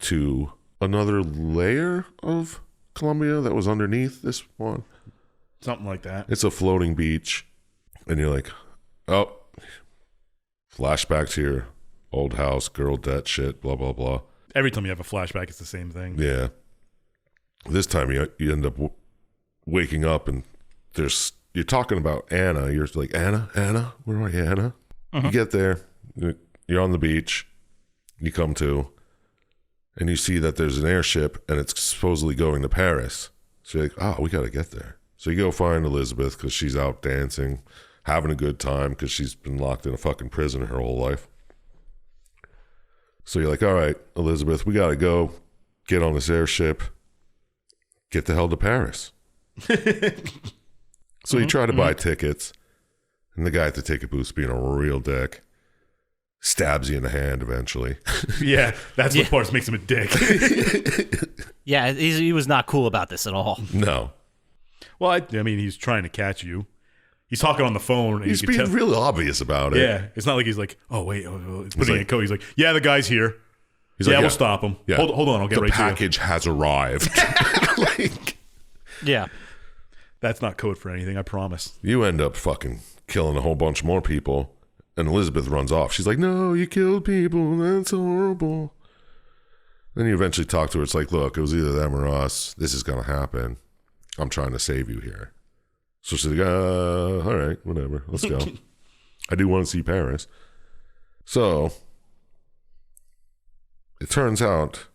to another layer of Columbia that was underneath this one? Something like that. It's a floating beach. And you're like, oh, flashback to your old house, girl debt shit, blah, blah, blah. Every time you have a flashback, it's the same thing. Yeah. This time you end up waking up and you're talking about Anna. You're like, Anna, where are you, Anna? You get there, you're on the beach, you come to, and you see that there's an airship and it's supposedly going to Paris. So you're like, oh, we got to get there. So you go find Elizabeth because she's out dancing, having a good time because she's been locked in a fucking prison her whole life. So you're like, all right, Elizabeth, we got to go get on this airship, get the hell to Paris. So you try to buy tickets, and the guy at the ticket booth, being a real dick, stabs you in the hand eventually. Yeah, that's what part makes him a dick. Yeah, he was not cool about this at all. No. Well, I mean, he's trying to catch you. He's talking on the phone. And He's being real obvious about it. Yeah, it's not like he's like, oh, wait, it's putting in a code. He's like, yeah, the guy's here. He's like, we'll stop him. Yeah. Hold on, I'll get right to you. The package has arrived. Like, Yeah. That's not code for anything, I promise. you end up fucking killing a whole bunch more people, and Elizabeth runs off. She's like, no, you killed people. That's horrible. Then you eventually talk to her. It's like, look, it was either them or us. This is going to happen. I'm trying to save you here. So she's like, all right, whatever. Let's go. I do want to see Paris. So it turns out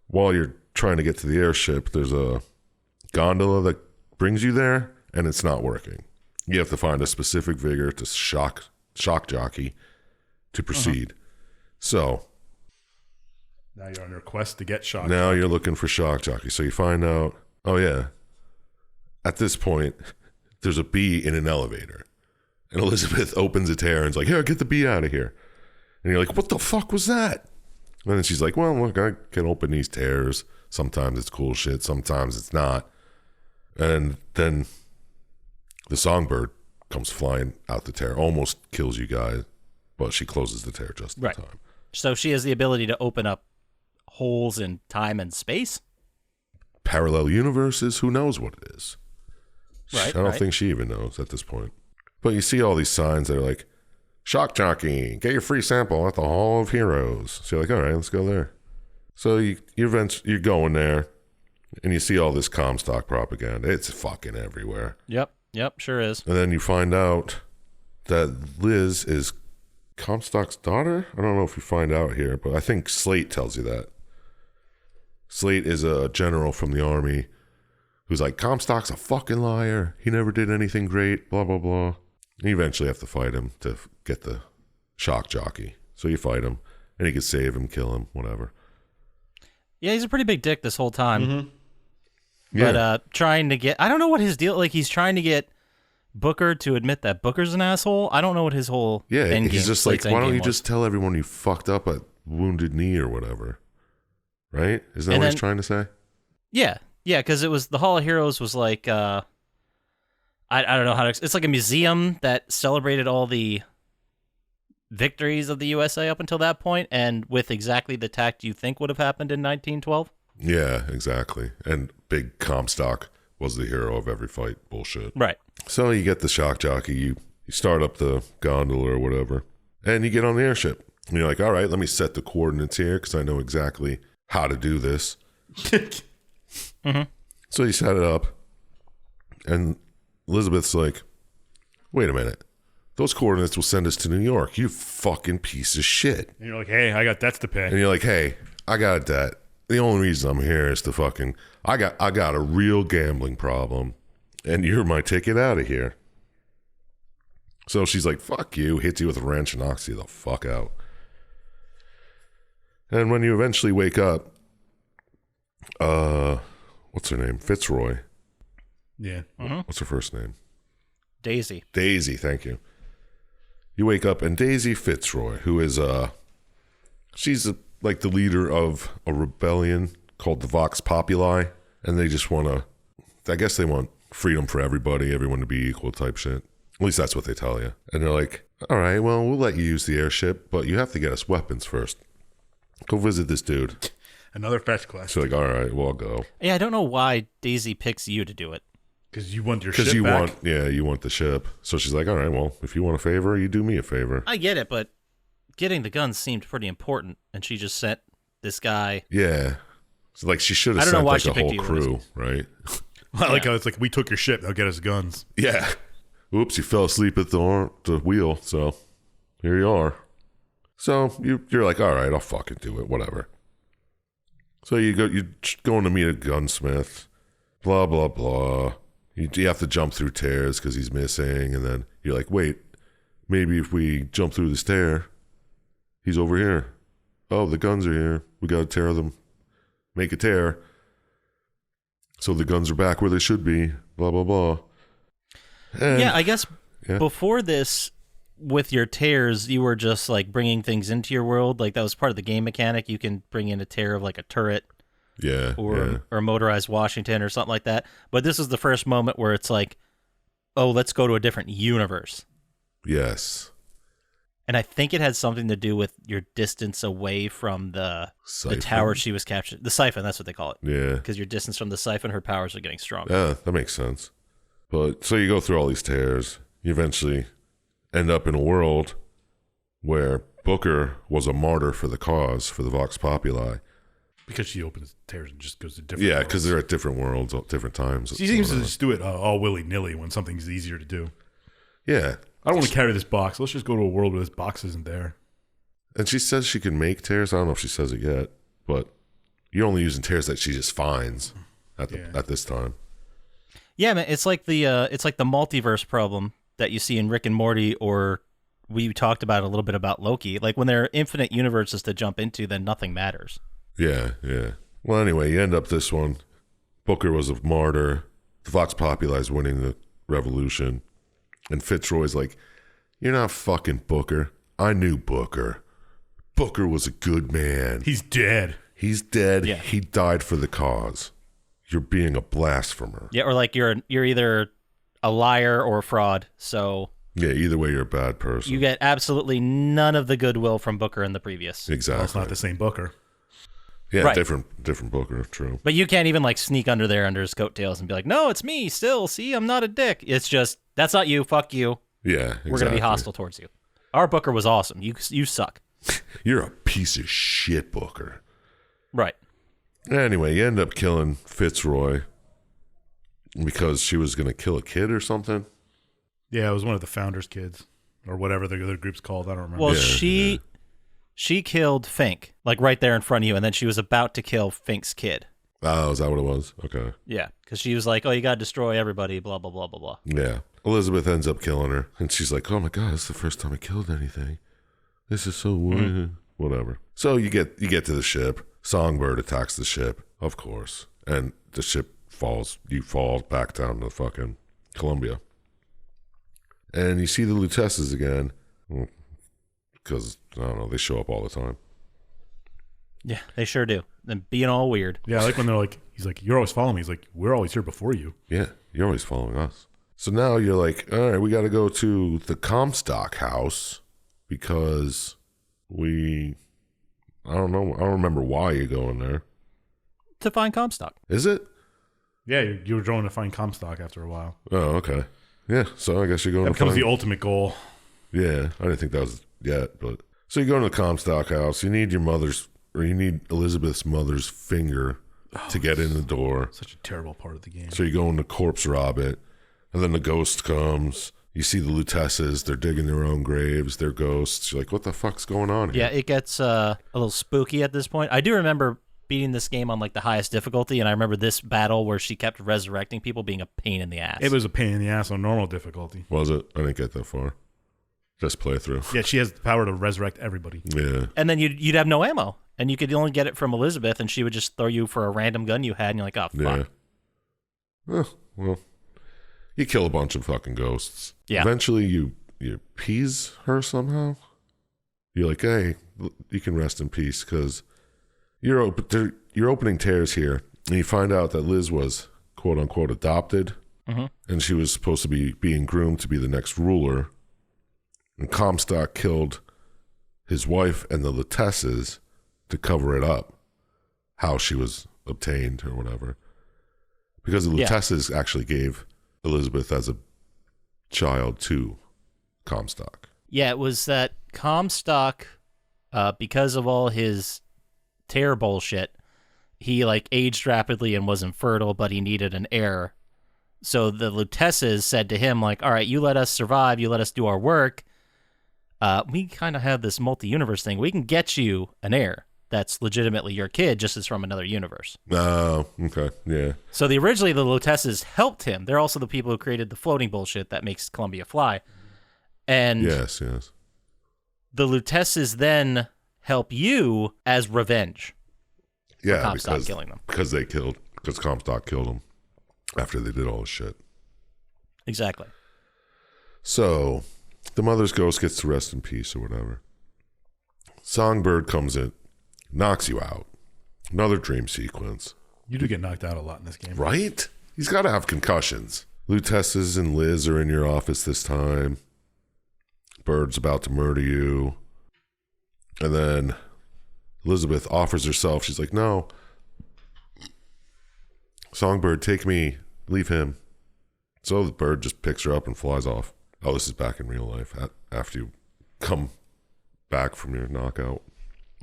while you're trying to get to the airship, there's a gondola that brings you there, and it's not working. You have to find a specific vigor to shock jockey to proceed. So Now you're on your quest to get shot. now you're looking for shock jockey. So you find out, oh yeah, at this point, there's a bee in an elevator. And Elizabeth opens a tear and is like, here, get the bee out of here. And you're like, what the fuck was that? And then she's like, well, look, I can open these tears. Sometimes it's cool shit. Sometimes it's not. And then the songbird comes flying out the tear, almost kills you guys, but she closes the tear just in time. So she has the ability to open up holes in time and space? Parallel universes, who knows what it is? Right, I don't think she even knows at this point. But you see all these signs that are like, shock jockey, get your free sample at the Hall of Heroes. So you're like, all right, let's go there. So you're going there, and you see all this Comstock propaganda. It's fucking everywhere. Yep, sure is. And then you find out that Liz is Comstock's daughter. I don't know if you find out here, but I think Slate tells you that. Slate is a general from the army who's like, Comstock's a fucking liar. He never did anything great, blah, blah, blah. And you eventually have to fight him to get the shock jockey. So you fight him, and he can save him, kill him, whatever. Yeah, he's a pretty big dick this whole time. Mm-hmm. But trying to get... I don't know what his deal... Like, he's trying to get Booker to admit that Booker's an asshole. I don't know what his whole end he's game, just like, Slate's why don't end you game was. just tell everyone you fucked up at Wounded Knee or whatever? Right? Isn't that what he's trying to say? Yeah, because it was... The Hall of Heroes was like... I don't know how to... It's like a museum that celebrated all the victories of the USA up until that point, and with exactly the tact you think would have happened in 1912. Yeah, exactly. And big Comstock was the hero of every fight. Bullshit. Right. So you get the shock jockey, you start up the gondola or whatever, and you get on the airship. And you're like, all right, let me set the coordinates here because I know exactly how to do this. Mm-hmm. So you set it up, and Elizabeth's like, wait a minute. Those coordinates will send us to New York. You fucking piece of shit. And you're like, hey, I got debts to pay. And you're like, hey, I got a debt. The only reason I'm here is to fucking, I got a real gambling problem, and you're my ticket out of here. So she's like, fuck you, hits you with a wrench and knocks you the fuck out. And when you eventually wake up, what's her name? Fitzroy. Yeah. What's her first name? Daisy. Daisy, thank you. You wake up, and Daisy Fitzroy, who is she's like the leader of a rebellion called the Vox Populi, and they just want to, I guess they want freedom for everybody, everyone to be equal type shit. At least that's what they tell you. And they're like, all right, well, we'll let you use the airship, but you have to get us weapons first. Go visit this dude. Another fetch quest. She's like, all right, well, I'll go. Yeah, I don't know why Daisy picks you to do it. Because you want your ship Because you back. you want the ship. So she's like, all right, well, if you want a favor, you do me a favor. I get it, but getting the guns seemed pretty important, and she just sent this guy. Yeah. So like she should have I don't know sent why like she a whole picked you, crew, right? I like how it's like, we took your ship, now get us guns. Yeah. Oops, you fell asleep at the wheel, so here you are. So you're like, all right, I'll fucking do it, whatever. So you're going to meet a gunsmith, blah, blah, blah. You have to jump through tears because he's missing, and then you're like, wait, maybe if we jump through this tear, he's over here. Oh, the guns are here. We got to tear them. Make a tear. So the guns are back where they should be, blah, blah, blah. And, Yeah, I guess yeah. before this, with your tears, you were just like bringing things into your world. Like that was part of the game mechanic. You can bring in a tear of like a turret Yeah, or a motorized Washington or something like that. But this is the first moment where it's like, oh, let's go to a different universe. yes. And I think it had something to do with your distance away from the Siphon. tower she was captured. The siphon, that's what they call it. Yeah. Because your distance from the siphon, her powers are getting stronger. Yeah, that makes sense. But so you go through all these tears. You eventually end up in a world where Booker was a martyr for the cause, for the Vox Populi. Because she opens tears and just goes to different Yeah, worlds. because they're at different worlds, at different times. She seems to just do it all willy-nilly when something's easier to do. Yeah. I don't want to carry this box. Let's just go to a world where this box isn't there. And she says she can make tears. I don't know if she says it yet, but you're only using tears that she just finds at this time. Yeah, man, it's like the multiverse problem that you see in Rick and Morty, or we talked about a little bit about Loki. Like when there are infinite universes to jump into, then nothing matters. Yeah, yeah. Well, anyway, you end up this one. Booker was a martyr. The Vox Populi is winning the revolution. And Fitzroy's like, you're not fucking Booker. I knew Booker. Booker was a good man. He's dead. He's dead. Yeah. He died for the cause. You're being a blasphemer. Yeah, or like you're either a liar or a fraud. So Yeah, either way, you're a bad person. you get absolutely none of the goodwill from Booker in the previous. Exactly. Well, it's not the same Booker. Yeah, Right. different Booker, true. But you can't even like sneak under his coattails and be like, no, it's me still. See, I'm not a dick. It's just, that's not you. Fuck you. Yeah, exactly. We're going to be hostile towards you. Our Booker was awesome. You suck. You're a piece of shit, Booker. Right. Anyway, you end up killing Fitzroy because she was going to kill a kid or something. Yeah, it was one of the founders' kids. Or whatever the other group's called. I don't remember. Well, Yeah, she killed Fink, like right there in front of you, and then she was about to kill Fink's kid. Oh, is that what it was? Okay. Yeah, because she was like, oh, you got to destroy everybody, blah, blah, blah, blah, blah. Yeah. Elizabeth ends up killing her, and she's like, oh my God, it's the first time I killed anything. This is so weird. Whatever. So you get to the ship. Songbird attacks the ship, of course. And the ship falls. You fall back down to fucking Columbia. And you see the Lutesses again. Because, I don't know, they show up all the time. Yeah, they sure do. And being all weird. Yeah, I like when they're like, he's like, you're always following me. He's like, we're always here before you. Yeah, you're always following us. So now you're like, all right, we got to go to the Comstock house because I don't know, I don't remember why you're going there. To find Comstock. Is it? Yeah, you were going to find Comstock after a while. Oh, okay. Yeah, so I guess you're going That to becomes find... the ultimate goal. Yeah, I didn't think that was yet, but... So you go to the Comstock house, you need you need Elizabeth's mother's finger to get in the door. Such a terrible part of the game. So you go in to corpse rob it, and then the ghost comes. You see the Lutesses, they're digging their own graves, they're ghosts. You're like, what the fuck's going on here? Yeah, it gets a little spooky at this point. I do remember beating this game on like the highest difficulty, and I remember this battle where she kept resurrecting people being a pain in the ass. It was a pain in the ass on normal difficulty. Was it? I didn't get that far. Just play through. Yeah, she has the power to resurrect everybody. Yeah. And then you'd have no ammo, and you could only get it from Elizabeth, and she would just throw you for a random gun you had, and you're like, oh, fuck. Yeah. Well, you kill a bunch of fucking ghosts. Yeah. Eventually, you appease her somehow. You're like, hey, you can rest in peace because you're opening tears here, and you find out that Liz was quote unquote adopted, and she was supposed to be being groomed to be the next ruler. And Comstock killed his wife and the Lutesses to cover it up. how she was obtained or whatever. Because the Yeah. Luteces actually gave Elizabeth as a child to Comstock. Yeah, it was that Comstock, because of all his tear bullshit, he like aged rapidly and was infertile, but he needed an heir. So the Luteces said to him, like, all right, you let us survive, you let us do our work. We kind of have this multi-universe thing. We can get you an heir that's legitimately your kid, just as from another universe. Oh, okay. Yeah. So originally the Luteces helped him. They're also the people who created the floating bullshit that makes Columbia fly. And Yes. the Luteces then help you as revenge Yeah, Comstock killing them. because Comstock killed him after they did all this shit. Exactly. So the mother's ghost gets to rest in peace or whatever. Songbird comes in, knocks you out. Another dream sequence. You do get knocked out a lot in this game. Right? He's got to have concussions. Luteces and Liz are in your office this time. Bird's about to murder you. And then Elizabeth offers herself. She's like, no. Songbird, take me. Leave him. So the bird just picks her up and flies off. Oh, this is back in real life after you come back from your knockout.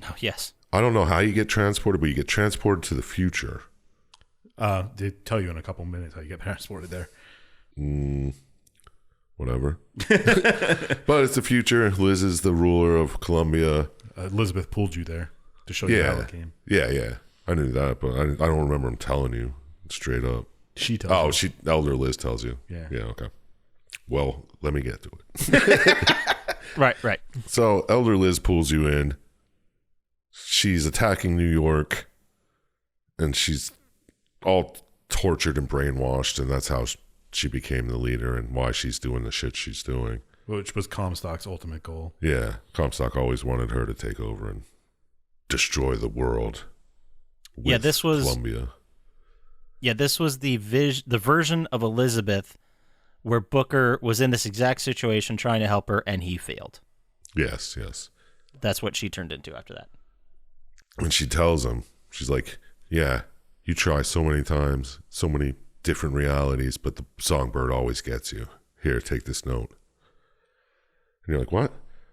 Oh, yes. I don't know how you get transported, but you get transported to the future. They tell you in a couple minutes how you get transported there. Whatever. But it's the future. Liz is the ruler of Columbia. Elizabeth pulled you there to show you how it came. Yeah. I knew that, but I don't remember him telling you straight up. She tells you. Elder Liz tells you. Yeah. Yeah, okay. Well, let me get to it. Right. So Elder Liz pulls you in. She's attacking New York, and she's all tortured and brainwashed, and that's how she became the leader and why she's doing the shit she's doing. Which was Comstock's ultimate goal. Yeah, Comstock always wanted her to take over and destroy the world. Yeah, this was Columbia. Yeah, this was the version of Elizabeth where Booker was in this exact situation trying to help her, and he failed. Yes. That's what she turned into after that. And she tells him, she's like, yeah, you try so many times, so many different realities, but the songbird always gets you. Here, take this note. And you're like, what?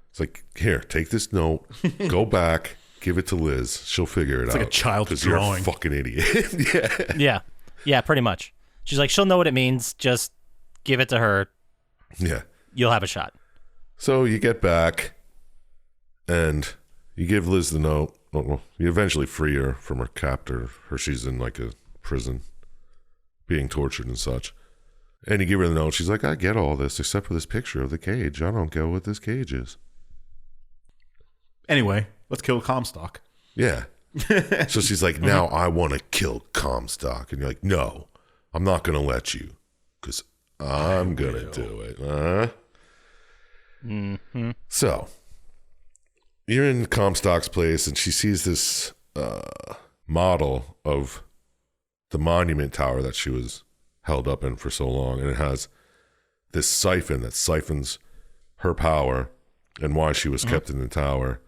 It's like, here, take this note, go back, give it to Liz. She'll figure it out. It's like a child's 'cause you're a drawing. fucking idiot. Yeah. Yeah, pretty much. She's like, she'll know what it means. Just give it to her. Yeah. You'll have a shot. So you get back and you give Liz the note. Well, you eventually free her from her captor. She's in like a prison being tortured and such. And you give her the note. She's like, I get all this except for this picture of the cage. I don't get what this cage is. Anyway, let's kill Comstock. Yeah. So she's like, now I want to kill Comstock. And you're like, no, I'm not going to let you because I'm going to do it. So you're in Comstock's place and she sees this model of the monument tower that she was held up in for so long. And it has this siphon that siphons her power and why she was kept in the tower.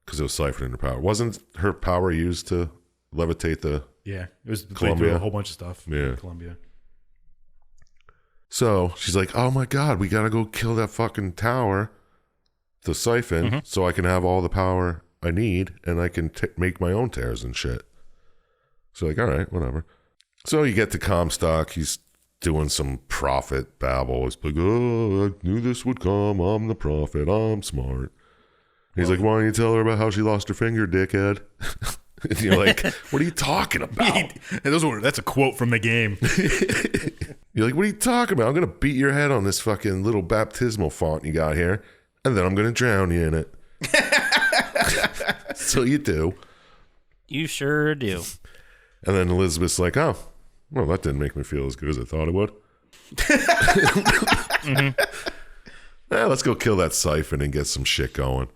Because it was siphoning her power. Wasn't her power used to levitate the... Yeah, it was Columbia. They do a whole bunch of stuff. Yeah. In Columbia. So she's like, oh my God, we got to go kill that fucking tower, the siphon, so I can have all the power I need and I can make my own tears and shit. So like, all right, whatever. So you get to Comstock. He's doing some prophet babble. He's like, oh, I knew this would come. I'm the prophet. I'm smart. He's like, why don't you tell her about how she lost her finger, dickhead? And you're like, what are you talking about? That's a quote from the game. You're like, what are you talking about? I'm going to beat your head on this fucking little baptismal font you got here, and then I'm going to drown you in it. So you do. You sure do. And then Elizabeth's like, oh, well, that didn't make me feel as good as I thought it would. Let's go kill that siphon and get some shit going.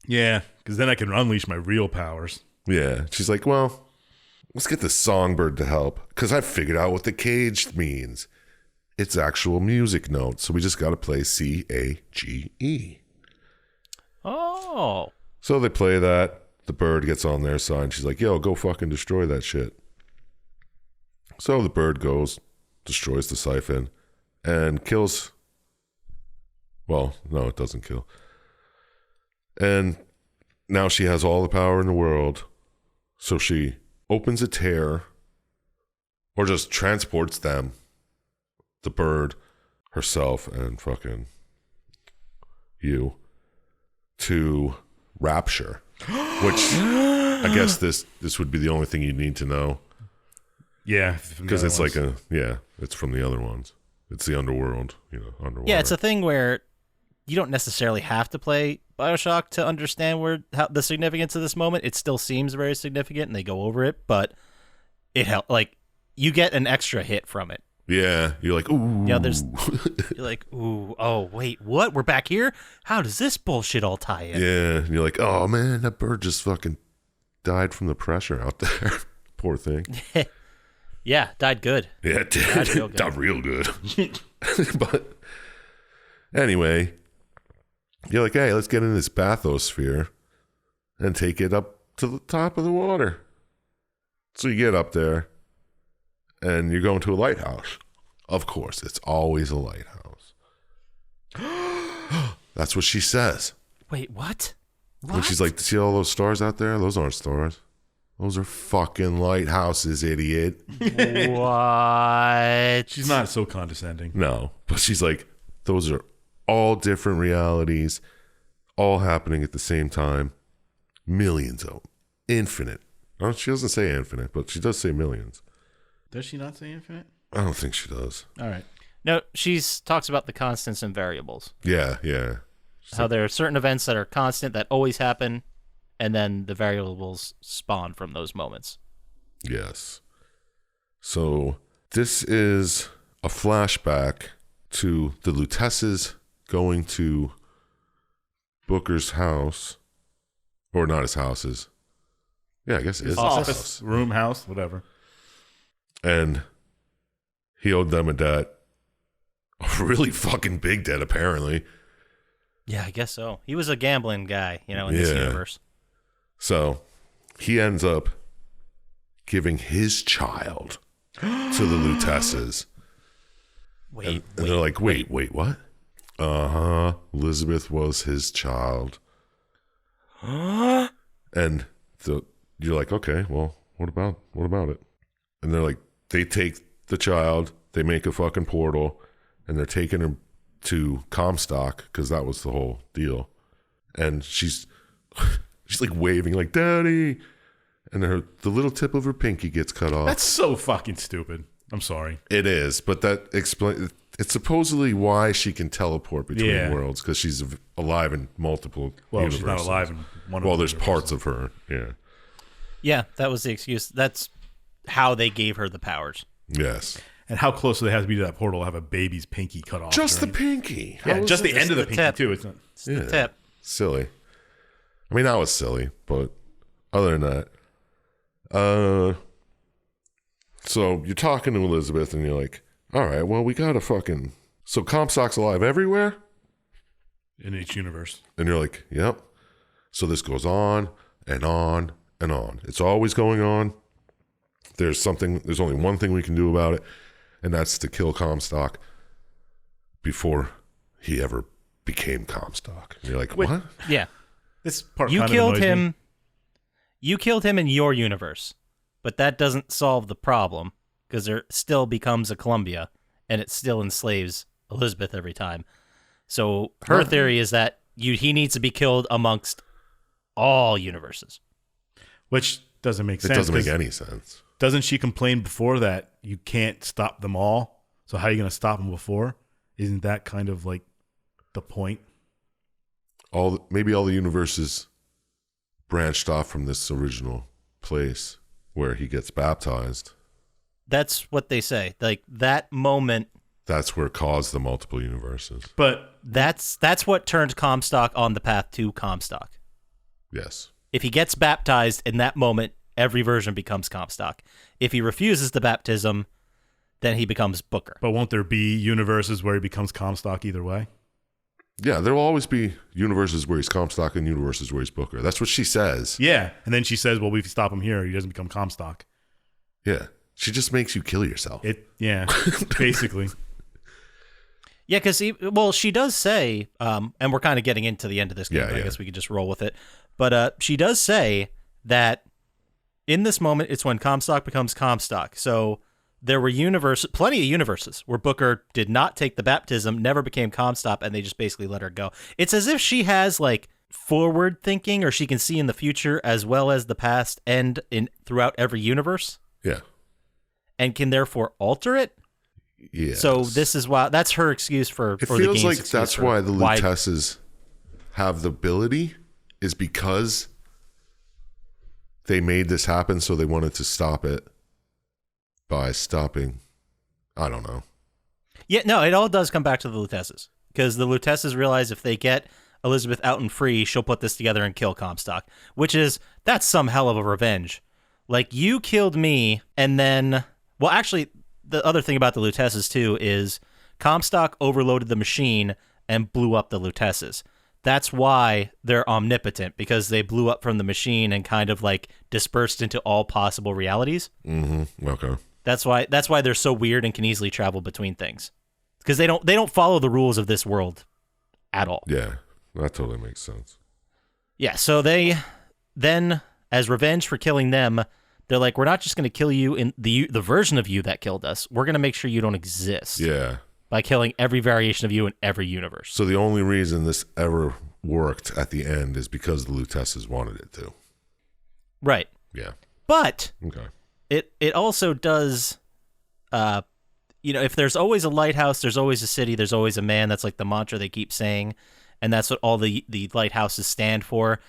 Yeah, because then I can unleash my real powers. Yeah. She's like, well, let's get the songbird to help because I figured out what the cage means. It's actual music notes. So we just got to play C-A-G-E. Oh. So they play that. the bird gets on their side. And she's like, yo, go fucking destroy that shit. So the bird goes, destroys the siphon, and kills. Well, no, it doesn't kill. And now she has all the power in the world. So she opens a tear, or just transports them, the bird, herself, and fucking you, to Rapture. Which I guess this would be the only thing you need to know. Yeah. Because it's like it's from the other ones. It's the underworld, underwater. Yeah, it's a thing where you don't necessarily have to play Bioshock to understand the significance of this moment. It still seems very significant, and they go over it, but it helps. Like, you get an extra hit from it. Yeah, you're like, ooh. Yeah, you're like, ooh, oh, wait, what? We're back here? How does this bullshit all tie in? Yeah, and you're like, oh, man, that bird just fucking died from the pressure out there. Poor thing. Yeah, died good. Yeah, it did. Died real good. But anyway, you're like, hey, let's get in this bathysphere and take it up to the top of the water. So you get up there, and you're going to a lighthouse. Of course, it's always a lighthouse. That's what she says. Wait, what? When she's like, see all those stars out there? Those aren't stars. Those are fucking lighthouses, idiot. What? She's not so condescending. No, but she's like, those are all different realities, all happening at the same time. Millions of them. Infinite. Oh, she doesn't say infinite, but she does say millions. Does she not say infinite? I don't think she does. All right. No, she talks about the constants and variables. Yeah. How there are certain events that are constant that always happen, and then the variables spawn from those moments. Yes. So this is a flashback to the Lutesses going to Booker's house. Or not his houses. Yeah, I guess it is his Office, house. room, house, whatever. And he owed them a debt. A really fucking big debt, apparently. Yeah, I guess so. He was a gambling guy, in this universe. So he ends up giving his child to the Lutesses. Wait, And they're like, wait, what? Elizabeth was his child. And you're like, okay, well, what about it? And they're like, they take the child, they make a fucking portal, and they're taking him to Comstock, because that was the whole deal. And she's like waving, like, Daddy. And the little tip of her pinky gets cut off. That's so fucking stupid. I'm sorry. It is, but that explains. It's supposedly why she can teleport between worlds, because she's alive in multiple universes. She's not alive in one of Well, the there's parts of her, Yeah, that was the excuse. That's how they gave her the powers. Yes. And how close do they have to be to that portal to have a baby's pinky cut off? Just the during- pinky. Yeah, just the Just end of the the pinky, tip. too. It's not. It's the tip. Silly. I mean, that was silly, but other than that, so you're talking to Elizabeth, and you're like, all right, well, we got to fucking... So Comstock's alive everywhere? In each universe. And you're like, yep. So this goes on and on and on. It's always going on. There's only one thing we can do about it, and that's to kill Comstock before he ever became Comstock. And you're like, Wait. what? Yeah. This part You kind of killed annoys me. him. You killed him in your universe, but that doesn't solve the problem, because there still becomes a Columbia, and it still enslaves Elizabeth every time. So her theory is that he needs to be killed amongst all universes. Which doesn't make sense. It doesn't make 'cause any sense. Doesn't she complain before that you can't stop them all? So how are you going to stop them before? Isn't that kind of like the point? Maybe all the universes branched off from this original place where he gets baptized. That's what they say. Like, that moment, That's where it caused the multiple universes. But that's what turned Comstock on the path to Comstock. Yes. If he gets baptized in that moment, every version becomes Comstock. If he refuses the baptism, then he becomes Booker. won't there be universes where he becomes Comstock either way? Yeah, there will always be universes where he's Comstock and universes where he's Booker. That's what she says. Yeah, and then she says, "Well, if you stop him here, he doesn't become Comstock." Yeah, she just makes you kill yourself. Yeah, basically. Yeah, because she does say, and we're kind of getting into the end of this game, Yeah, but I yeah. guess we could just roll with it. But she does say that in this moment, it's when Comstock becomes Comstock. So there were plenty of universes where Booker did not take the baptism, never became Comstock, and they just basically let her go. It's as if she has like forward thinking, or she can see in the future as well as the past and throughout every universe. Yeah. And can therefore alter it. Yeah. So this is why that's her excuse for. It or the feels game's like excuse that's for why the Lutesses have the ability, is because they made this happen, so they wanted to stop it by stopping. I don't know. Yeah, no, it all does come back to the Lutesses, because the Lutesses realize if they get Elizabeth out and free, she'll put this together and kill Comstock, that's some hell of a revenge. Like, you killed me, and then, well, actually, the other thing about the Lutesses, too, is Comstock overloaded the machine and blew up the Lutesses. That's why they're omnipotent, because they blew up from the machine and kind of like dispersed into all possible realities. Mm-hmm. Okay. That's why they're so weird and can easily travel between things, because they don't follow the rules of this world at all. Yeah, that totally makes sense. Yeah, so they then, as revenge for killing them, they're like, we're not just going to kill you in the version of you that killed us. We're going to make sure you don't exist. Yeah. By killing every variation of you in every universe. So the only reason this ever worked at the end is because the Lutesses wanted it to. Right. Yeah. But Okay. it also does, if there's always a lighthouse, there's always a city, there's always a man. That's like the mantra they keep saying, and that's what all the lighthouses stand for.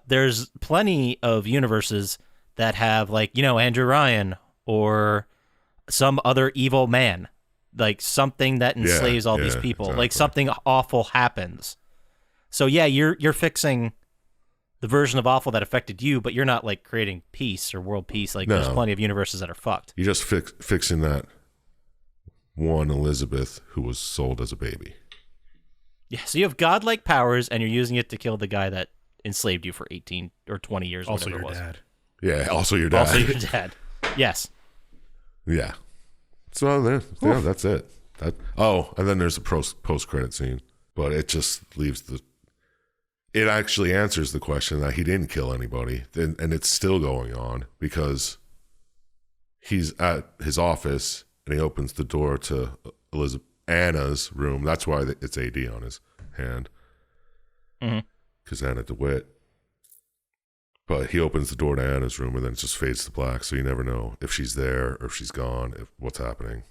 There's plenty of universes that have, like, Andrew Ryan or some other evil man, like something that enslaves all these people. Exactly. Like something awful happens. So yeah, you're fixing the version of awful that affected you, but you're not like creating peace or world peace. Like, there's plenty of universes that are fucked. You're just fixing that one Elizabeth who was sold as a baby. Yeah, so you have godlike powers, and you're using it to kill the guy that enslaved you for 18 or 20 years. Also, whatever your it was. dad. Yeah. Also your dad. Also your dad. Yes. Yeah. So that's it. And then there's a post-credit scene, but it just leaves it actually answers the question that he didn't kill anybody, and it's still going on because he's at his office and he opens the door to Anna's room. That's why it's AD on his hand, because Anna DeWitt. But he opens the door to Anna's room, and then it just fades to black, so you never know if she's there or if she's gone, what's happening.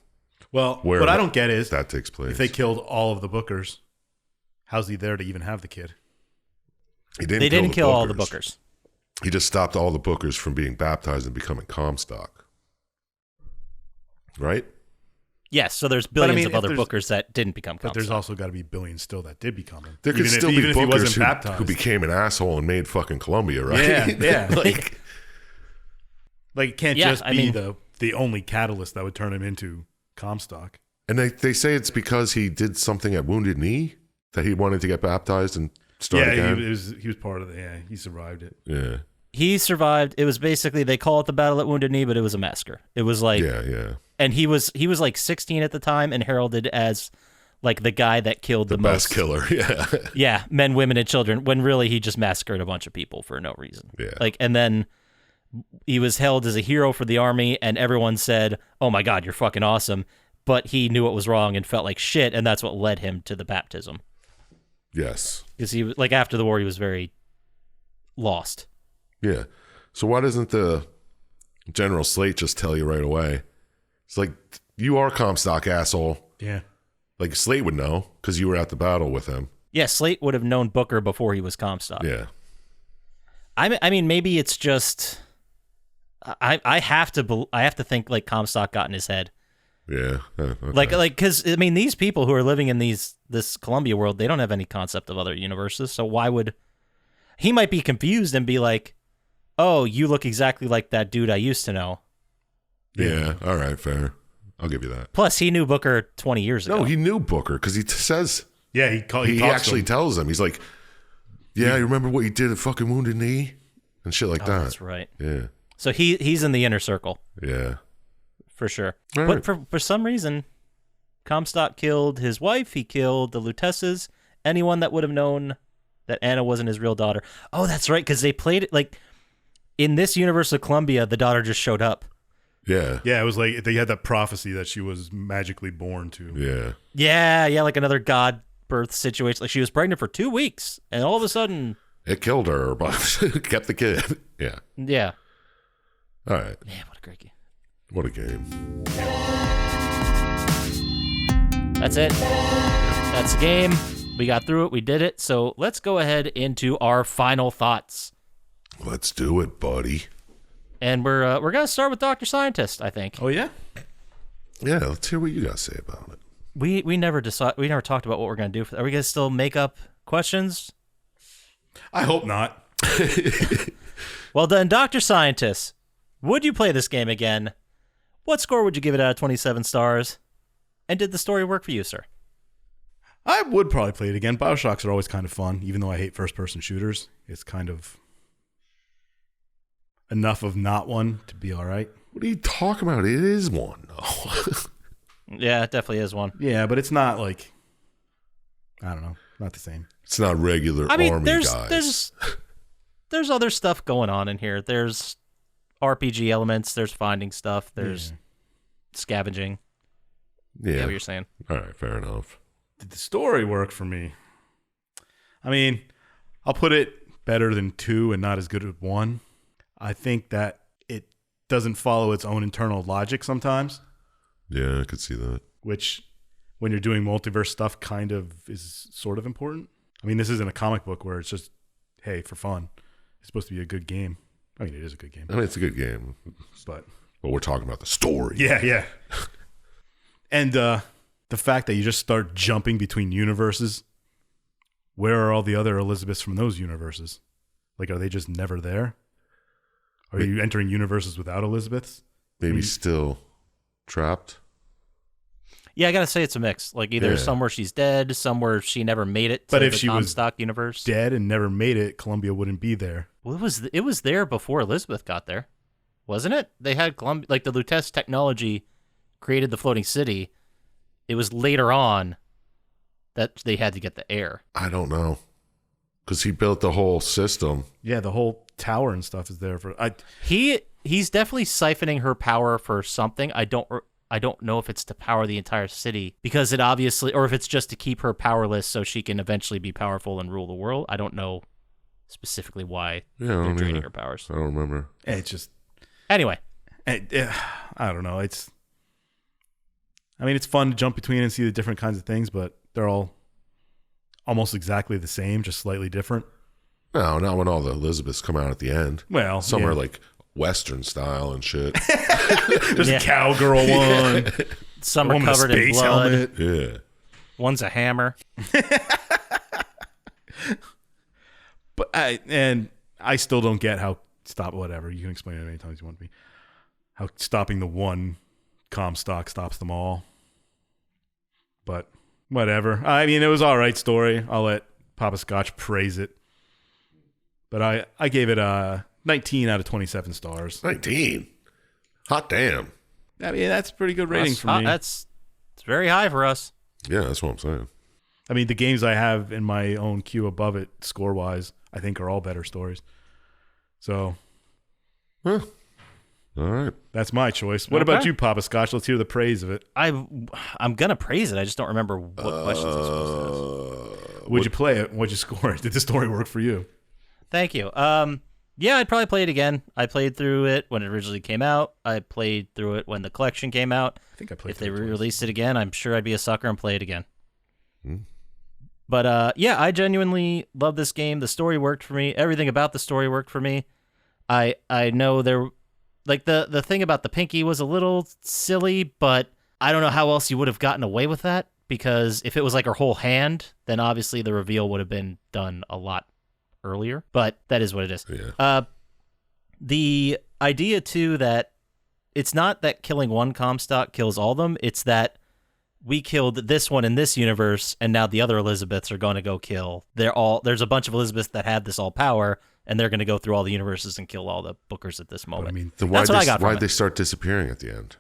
Well, what I don't get is that takes place. If they killed all of the Bookers, how's he there to even have the kid? They didn't kill all the Bookers. He just stopped all the Bookers from being baptized and becoming Comstock. Right? Yes, so there's billions of if other there's- Bookers that didn't become But Comstock. the's also got to be billions still that did become him. There could Even still be if he Bookers wasn't baptized. who became an asshole and made fucking Columbia, right? Yeah. Like, Like, it can't Yeah, just I be mean- the only catalyst that would turn him into Comstock. and they say it's because he did something at Wounded Knee that he wanted to get baptized and start again. he was part of it. Yeah, he survived it. Yeah. He survived. It was basically, they call it the Battle at Wounded Knee, but it was a massacre. It was like, Yeah. and he was like 16 at the time and heralded as like the guy that killed the Best most killer. Yeah. Yeah, men, women, and children, when really he just massacred a bunch of people for no reason. Yeah. Like, and then he was held as a hero for the army, and everyone said, oh my God, you're fucking awesome. But he knew it was wrong and felt like shit, and that's what led him to the baptism. Yes. Because he, like, after the war, he was very lost. Yeah. So why doesn't the General Slate just tell you right away? It's like, you are Comstock, asshole. Yeah. Like, Slate would know because you were at the battle with him. Yeah, Slate would have known Booker before he was Comstock. Yeah. I mean, maybe it's just I have to think like Comstock got in his head. Yeah. Okay. Like, because I mean, these people who are living in this Columbia world, they don't have any concept of other universes. So why would he might be confused and be like, "Oh, you look exactly like that dude I used to know." Yeah. All right. Fair. I'll give you that. Plus, he knew Booker 20 years ago. No, he knew Booker because he says Yeah, he He talks actually to him. tells him. He's like, "Yeah, you remember what you did at fucking Wounded Knee and shit like that." That's right. Yeah, So he's in the inner circle yeah. for sure. All But right. for some reason, Comstock killed his wife. He killed the Lutesses. Anyone that would have known that Anna wasn't his real daughter. Oh, that's right, because they played it like in this universe of Columbia, the daughter just showed up. Yeah, Yeah, it was like they had that prophecy that she was magically born to. yeah. Yeah, like another god birth situation. Like she was pregnant for 2 weeks, and all of a sudden, It killed her, but kept the kid. Yeah. yeah. All right. Man, what a great game. What a game. That's it. That's the game. We got through it. We did it. So let's go ahead into our final thoughts. Let's do it, buddy. And we're gonna start with Dr. Syintist, I think. Oh yeah. Yeah, let's hear what you got to say about it. We never talked about what we're gonna do. Are we gonna still make up questions? I hope not. Well then, Dr. Syintist, would you play this game again? What score would you give it out of 27 stars? And did the story work for you, sir? I would probably play it again. Bioshocks are always kind of fun, even though I hate first-person shooters. It's kind of enough of not one to be all right. What are you talking about? It is one, though. Yeah, it definitely is one. Yeah, but it's not like, I don't know, not the same. It's not regular I mean, army guys. there's other stuff going on in here. There's RPG elements. There's finding stuff. There's scavenging. I get Yeah. what you're saying. All right, fair enough. Did the story work for me? I mean, I'll put it better than 2 and not as good as 1. I think that it doesn't follow its own internal logic sometimes, Yeah, I could see that. which when you're doing multiverse stuff kind of is sort of important. I mean, this isn't a comic book where it's just, hey, for fun. It's supposed to be a good game. I mean, it is a good game, I mean, it's a good game, but but we're talking about the story. yeah. And the fact that you just start jumping between universes, where are all the other Elizabeths from those universes? Like, are they just never there? Are you entering universes without Elizabeths? Maybe still trapped. Yeah, I gotta say it's a mix. Like either Yeah. somewhere she's dead, somewhere she never made it. To But if the she was Comstock universe, Dead and never made it, Columbia wouldn't be there. well, it was there before Elizabeth got there, wasn't it? They had Columbia, like the Lutece technology created the floating city. It was later on that they had to get the air. I don't know. Because he built the whole system. Yeah, the whole tower and stuff is there for. He's definitely siphoning her power for something. I don't know if it's to power the entire city because it obviously, or if it's just to keep her powerless so she can eventually be powerful and rule the world. I don't know specifically why Yeah, I they're don't draining either. her powers. I don't remember. It's just. Anyway, I don't know. I mean, it's fun to jump between and see the different kinds of things, but they're all almost exactly the same, just slightly different. No, not when all the Elizabeths come out at the end. Well, Some are yeah. like Western style and shit. There's Yeah. a cowgirl one. some one are with a covered in space blood. helmet. Yeah. One's a hammer. But I still don't get how whatever. You can explain it any times you want me. How stopping the one Comstock stops them all. But whatever. I mean, it was all right story. I'll let Poppascotch praise it. But I gave it a 19 out of 27 stars. 19. Hot damn. I mean, that's a pretty good rating for me. It's very high for us. Yeah, that's what I'm saying. I mean, the games I have in my own queue above it, score-wise, I think are all better stories. So Huh. All right. that's my choice. What about Okay. you, Poppascotch? Let's hear the praise of it. I'm gonna praise it. I just don't remember what questions I'm supposed to ask. Would you play it? Would you score it? Did the story work for you? Thank you. Yeah, I'd probably play it again. I played through it when it originally came out. I played through it when the collection came out. I think I played If they through it twice. re-released it again, I'm sure I'd be a sucker and play it again. But yeah, I genuinely love this game. The story worked for me. Everything about the story worked for me. I know there, like the thing about the pinky was a little silly, but I don't know how else you would have gotten away with that, because if it was like her whole hand, then obviously the reveal would have been done a lot earlier. But that is what it is. Yeah. The idea too that it's not that killing one Comstock kills all of them. It's that we killed this one in this universe, and now the other Elizabeths are going to go kill. There's a bunch of Elizabeths that had this all power, and they're going to go through all the universes and kill all the Bookers at this moment. I mean, Then That's what I got from why'd it. they start disappearing at the end?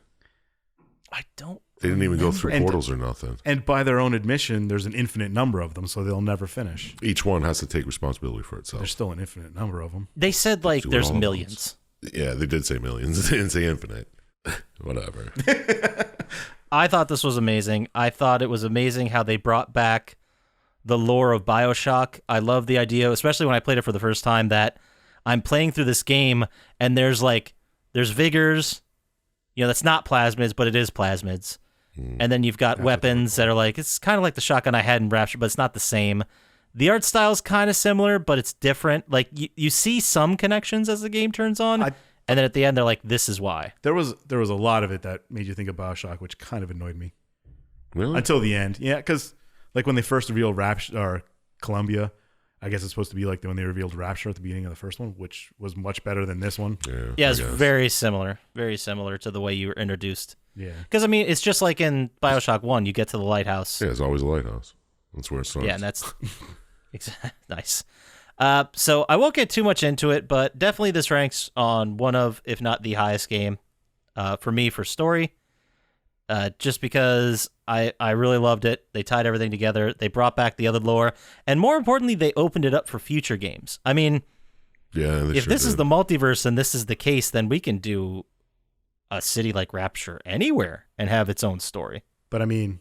I don't. They didn't even go through And- portals or nothing. and by their own admission, there's an infinite number of them, so they'll never finish. Each one has to take responsibility for itself. There's still an infinite number of them. They said like Do it there's all at millions. Yeah, they did say millions. They didn't say infinite. Whatever. I thought this was amazing. I thought it was amazing how they brought back the lore of Bioshock. I love the idea, especially when I played it for the first time, that I'm playing through this game and there's vigors, that's not plasmids, but it is plasmids. And then you've got weapons that are like, it's kind of like the shotgun I had in Rapture, but it's not the same. The art style is kind of similar, but it's different. Like you see some connections as the game turns on, and then at the end they're like, this is why. There was a lot of it that made you think of Bioshock, which kind of annoyed me. Really? Until the end. Yeah, because like when they first revealed Rapture or Columbia, I guess it's supposed to be like when they revealed Rapture at the beginning of the first one, which was much better than this one. Yeah, I it's guess. very similar to the way you were introduced. Yeah. Because, I mean, it's just like in Bioshock 1, you get to the lighthouse. Yeah, it's always a lighthouse. That's where it starts. Yeah, and that's nice. So I won't get too much into it, but definitely this ranks on one of, if not the highest game for me for story. Just because I really loved it. They tied everything together. They brought back the other lore. And more importantly, they opened it up for future games. I mean, Yeah, if this is the multiverse and this is the case, then we can do a city like Rapture anywhere and have its own story. But I mean,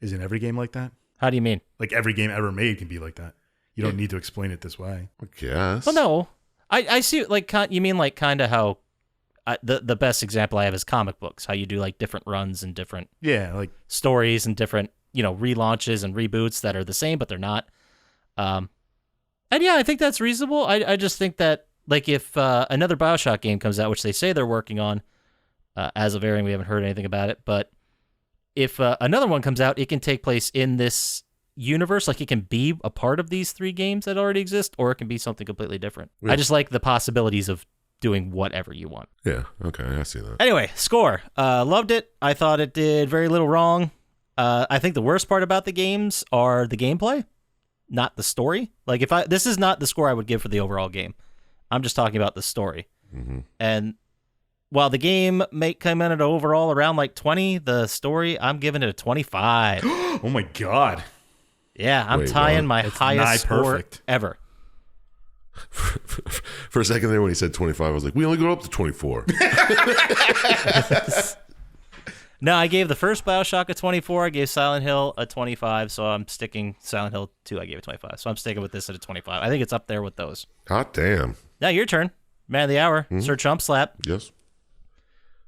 isn't every game like that? How do you mean? Like every game ever made can be like that. You don't need to explain it this way. I guess. Well, no. I see, like, you mean like kind of how the best example I have is comic books, how you do like different runs and different Yeah, like stories and different, relaunches and reboots that are the same, but they're not. And yeah, I think that's reasonable. I just think that, like, if another Bioshock game comes out, which they say they're working on, as of airing, we haven't heard anything about it, but if another one comes out, it can take place in this universe. Like, it can be a part of these 3 games that already exist, or it can be something completely different. Yeah. I just like the possibilities of doing whatever you want. Yeah, okay, I see that. Anyway, score. Loved it. I thought it did very little wrong. I think the worst part about the games are the gameplay, not the story. Like, this is not the score I would give for the overall game. I'm just talking about the story. Mm-hmm. And while the game may come in at overall around like 20, the story, I'm giving it a 25. oh my god. Yeah, I'm Wait, tying what? my It's highest nigh score perfect. ever. For a second there when he said 25, I was like, we only go up to 24. No, I gave the first Bioshock a 24. I gave Silent Hill a 25, so I'm sticking Silent Hill 2. I gave it 25, so I'm sticking with this at a 25. I think it's up there with those. Hot damn. Now your turn. Man of the hour, Sir Chump Slap. Yes.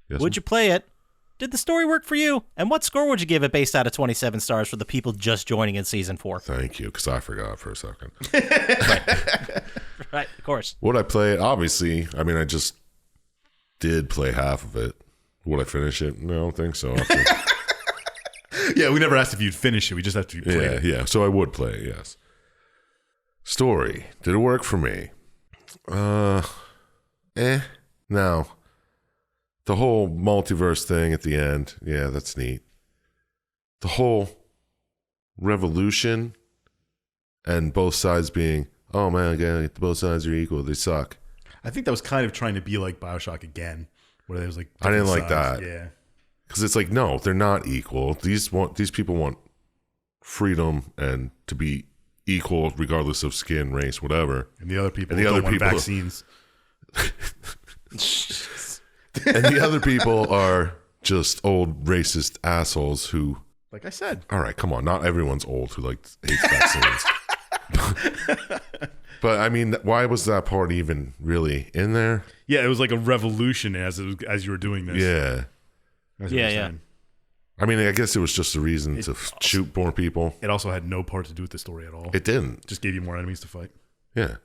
Yes. Would you play it? Did the story work for you? And what score would you give it based out of 27 stars for the people just joining in Season 4? Thank you, because I forgot for a second. Right, of course. Would I play it? Obviously. I mean, I just did play half of it. Would I finish it? No, I don't think so. Yeah, we never asked if you'd finish it. We just asked if you played it. Yeah. So I would play it, yes. Story. Did it work for me? Now, the whole multiverse thing at the end, yeah, that's neat. The whole revolution and both sides being, oh man, again, both sides are equal. They suck. I think that was kind of trying to be like Bioshock again, where there was like I didn't different like sides. that. Yeah. Because it's like, no, they're not equal. These people want freedom and to be equal regardless of skin, race, whatever. And the other people And the don't other want people- vaccines. And the other people are just old racist assholes who, Like I said. all right, come on, not everyone's old who hates vaccines. But I mean, why was that part even really in there? Yeah, it was like a revolution as you were doing this. Yeah. That's what Yeah, I'm yeah. saying. I mean, I guess it was just a reason to shoot more people. It also had no part to do with the story at all. It didn't. Just gave you more enemies to fight. Yeah.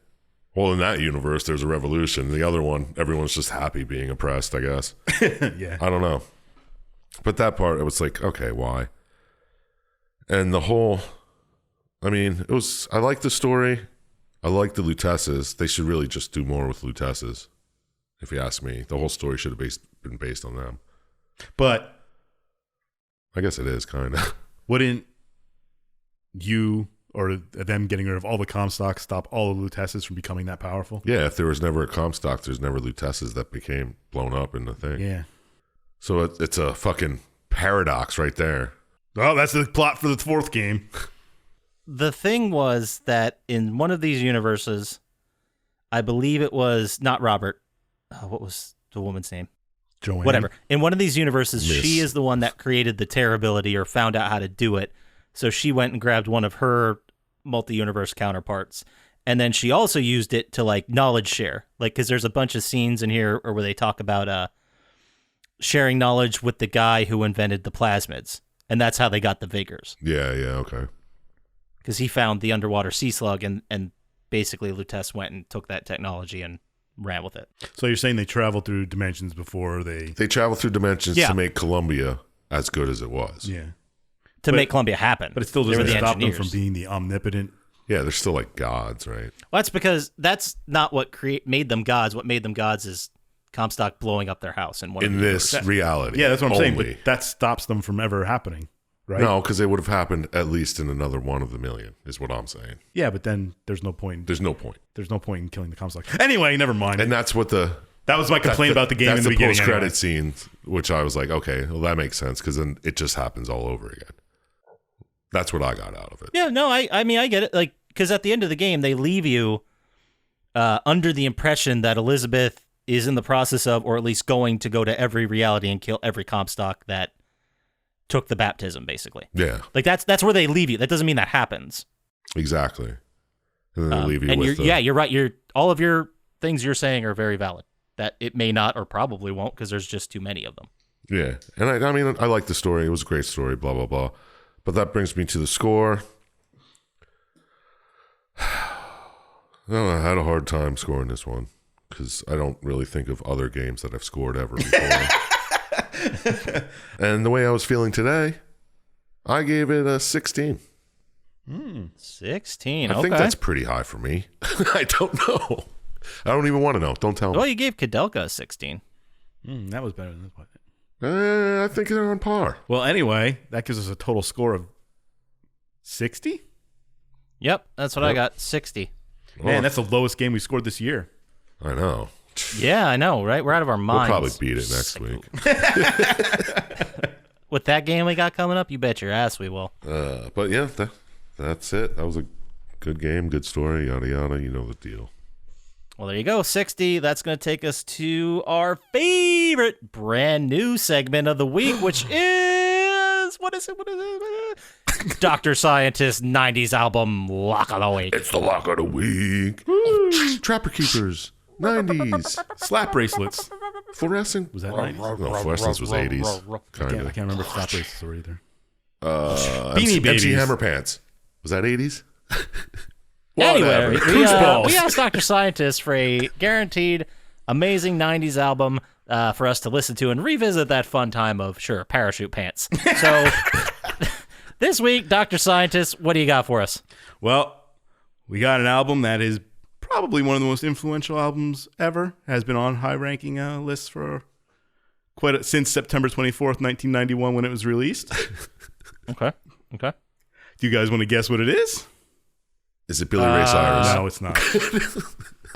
Well, in that universe, there's a revolution. The other one, everyone's just happy being oppressed, I guess. Yeah. I don't know. But that part, it was like, okay, why? And the whole, I mean, I like the story. I like the Lutesses. They should really just do more with Lutesses, if you ask me. The whole story should have been based on them. But I guess it is kind of. Wouldn't you or them getting rid of all the Comstock stop all the Lutesses from becoming that powerful? Yeah, if there was never a Comstock, there's never Lutesses that became blown up in the thing. Yeah. So it's a fucking paradox right there. Oh, that's the plot for the fourth game. The thing was that in one of these universes, I believe it was not Robert. What was the woman's name? Joanne. Whatever. In one of these universes, Miss. she is the one that created the tear ability or found out how to do it. So she went and grabbed one of her multi-universe counterparts. And then she also used it to like knowledge share. Like, because there's a bunch of scenes in here where they talk about sharing knowledge with the guy who invented the plasmids. And that's how they got the Vigors. Yeah, okay. Because he found the underwater sea slug and basically Lutece went and took that technology and ran with it. So you're saying they traveled through dimensions before they... They travel through dimensions Yeah. to make Columbia as good as it was. Yeah. To But- make Columbia happen. But it still They were doesn't the stop them engineers. from being the omnipotent... Yeah, they're still like gods, right? Well, that's because that's not what made them gods. What made them gods is Comstock blowing up their house in one of In the this reality. Yeah, that's what I'm saying. only. But that stops them from ever happening, right? No, because it would have happened at least in another one of the million, is what I'm saying. Yeah, but then there's no point. There's no point. There's no point in killing the Comstock. Anyway, never mind. And that's what the... That was my complaint about the game in the beginning. post-credit Anyway. scene, which I was like, okay, well, that makes sense, because then it just happens all over again. That's what I got out of it. Yeah, no, I mean, I get it. Like, because at the end of the game, they leave you under the impression that Elizabeth is in the process of, or at least going to go to every reality and kill every Comstock that took the baptism, basically. Yeah, Like, that's where they leave you. That doesn't mean that happens. exactly. And then they leave you and with you're right. All of your things you're saying are very valid. That it may not or probably won't because there's just too many of them. Yeah, and I mean, I like the story. It was a great story, blah, blah, blah. But that brings me to the score. I had a hard time scoring this one because I don't really think of other games that I've scored ever before. And the way I was feeling today, I gave it a 16. 16. I think that's pretty high for me. I don't know. I don't even want to know. Don't tell me. Well, you gave Kadelka a 16. That was better than this one. I think they're on par. Well, anyway, that gives us a total score of 60? Yep, that's what I got. 60. Man, that's the lowest game we scored this year. I know. Yeah, I know, right? We're out of our We'll minds. probably beat it next week. With that game we got coming up, you bet your ass we will. But yeah, that's it. That was a good game, good story, yada yada. You know the deal. Well, there you go. 60. That's going to take us to our favorite brand new segment of the week, which is... What is it? Dr. Syintist 90s album Lock of the Week. It's the lock of the week. Trapper Keepers, 90s. Slap bracelets. Fluorescent. Was that 90s? No, Fluorescence was 80s. I Kind can't of. remember if slap bracelets were either. MC Babies. Hammer Pants. Was that 80s? Anyway, Whatever. we balls. asked Dr. Syintist for a guaranteed amazing 90s album for us to listen to and revisit that fun time of, sure, parachute pants. So this week, Dr. Syintist, what do you got for us? Well, we got an album that is probably one of the most influential albums ever. Has been on high-ranking lists for since September 24th, 1991, when it was released. Okay. Do you guys want to guess what it is? Is it Billy Ray Cyrus? No, it's not.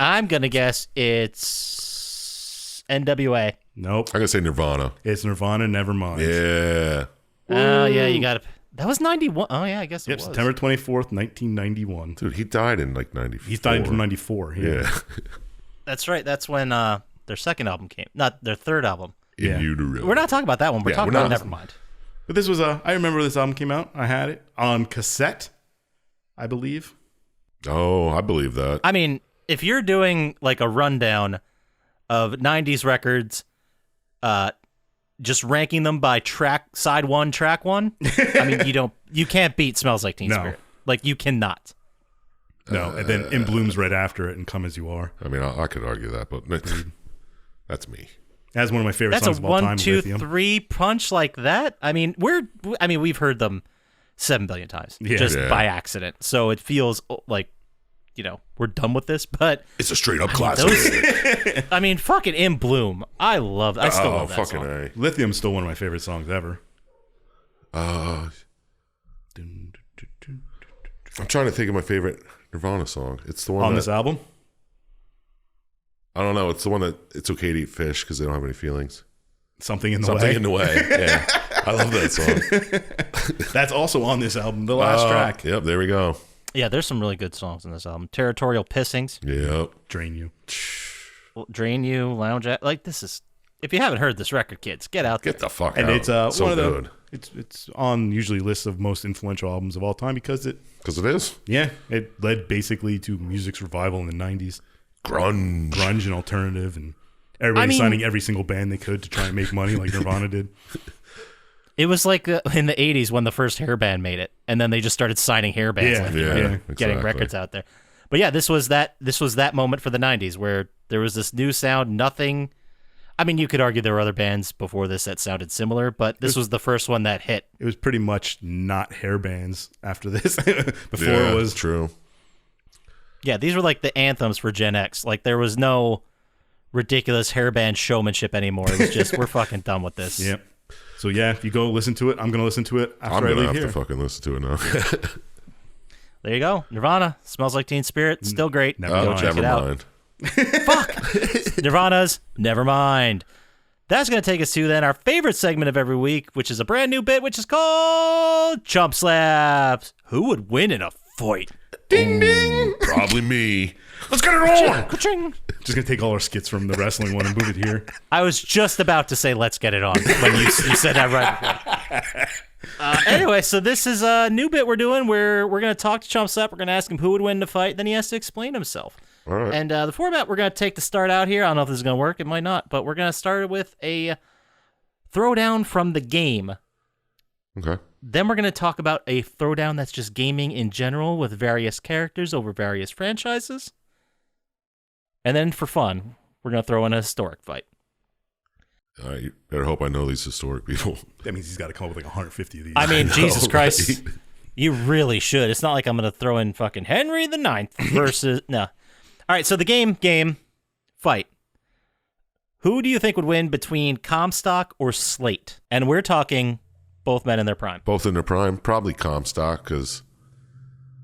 I'm going to guess it's NWA. Nope. I'm going to say Nirvana. It's Nirvana, Nevermind. Yeah. Oh, yeah, you got to... That was 91. Oh, yeah, I guess it Yep, was. September 24th, 1991. Dude, he died in like 94. He's died from 94. Yeah. That's right. That's when their second album came. Not their third album. In Yeah. utero. We're not talking about that one. We're Yeah, talking we're about not. Nevermind. But this was I remember this album came out. I had it on cassette, I believe. Oh, I believe that. I mean, if you're doing like a rundown of 90s records, just ranking them by side one, track one, I mean, you can't beat Smells Like Teen No. Spirit. Like, you cannot. No, and then In Bloom's right after it and Come As You Are. I mean, I could argue that, but that's me. That's one of my favorite That's songs a of all time. 1, 2, Lithium. 3 punch like that. I mean, we've heard them 7 billion times just Yeah. by accident. So it feels like, we're done with this, but It's a straight up classic. I mean, fucking In Bloom. I still love that fucking song. A. Lithium's still one of my favorite songs ever. I'm Dun, dun, dun, dun. trying to think of my favorite Nirvana song. It's the one On that, this album? I don't know. It's the one that It's Okay to Eat Fish because they don't have any feelings. Something in the Something Way. in the Way. Yeah. I love that song. That's also on this album, the last track. Yep, there we go. Yeah, there's some really good songs in this album. Territorial Pissings, Yep. Drain You. Drain You, Lounge Act. Like, this is... If you haven't heard this record, kids, get out there. Get the fuck And out. it's so one of good. it's on usually lists of most influential albums of all time because it is. it led basically to music's revival in the 90s. Grunge. And alternative, and everybody signing every single band they could to try and make money like Nirvana did. It was like in the 80s when the first hair band made it, and then they just started signing hair bands, Yeah, left yeah, and right, getting exactly. records out there. But yeah, this was that moment for the 90s where there was this new sound, nothing... I mean, you could argue there were other bands before this that sounded similar, but this was the first one that hit. It was pretty much not hair bands after this. Before Yeah, it was true. Yeah, these were like the anthems for Gen X. Like, there was no ridiculous hairband showmanship anymore. It was just, we're fucking done with this. Yep. So yeah, if you go listen to it, I'm gonna listen to it after I'm I going to leave have here. to fucking listen to it now. There you go. Nirvana, Smells Like Teen Spirit, still great. Never Go mind. check never it out. mind. Nirvana's Nevermind. That's going to take us to then our favorite segment of every week, which is a brand new bit, which is called Chump Slaps. Who would win in a fight? Ding, ding. Probably me. Let's get it on. Ka-ching. Just gonna take all our skits from the wrestling one and move it here. I was just about to say, let's get it on, when you said that right before. Anyway, so this is a new bit we're doing where we're going to talk to Chump Slap. We're going to ask him who would win the fight. Then he has to explain himself. All right. And the format we're going to take to start out here, I don't know if this is going to work. It might not. But we're going to start with a throwdown from the game. Okay. Then we're going to talk about a throwdown that's just gaming in general with various characters over various franchises. And then for fun, we're going to throw in a historic fight. All right. You better hope I know these historic people. That means he's got to come up with like 150 of these. I mean, know, Jesus Christ, right? you really should. It's not like I'm going to throw in fucking Henry the Ninth versus... No. All right, so the game, fight. Who do you think would win between Comstock or Slate? And we're talking both men in their prime. Both in their prime. Probably Comstock because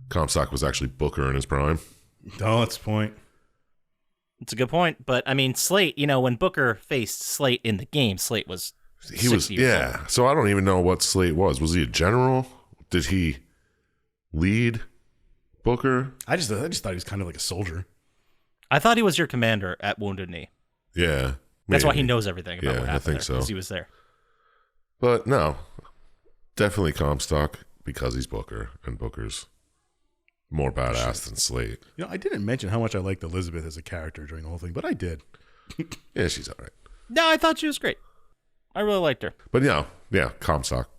Comstock was actually Booker in his prime. Oh, that's the point. It's a good point. But, I mean, Slate, when Booker faced Slate in the game, Slate was He was, 60 years old. So I don't even know what Slate was. Was he a general? Did he lead Booker? I just thought he was kind of like a soldier. I thought he was your commander at Wounded Knee. Yeah. That's why he maybe. knows everything about Yeah, what I happened think there, so. because he was there. But no, definitely Comstock because he's Booker, and Booker's more badass than Slate. I didn't mention how much I liked Elizabeth as a character during the whole thing, but I did. Yeah, she's all right. No, I thought she was great. I really liked her. But yeah, Comstock.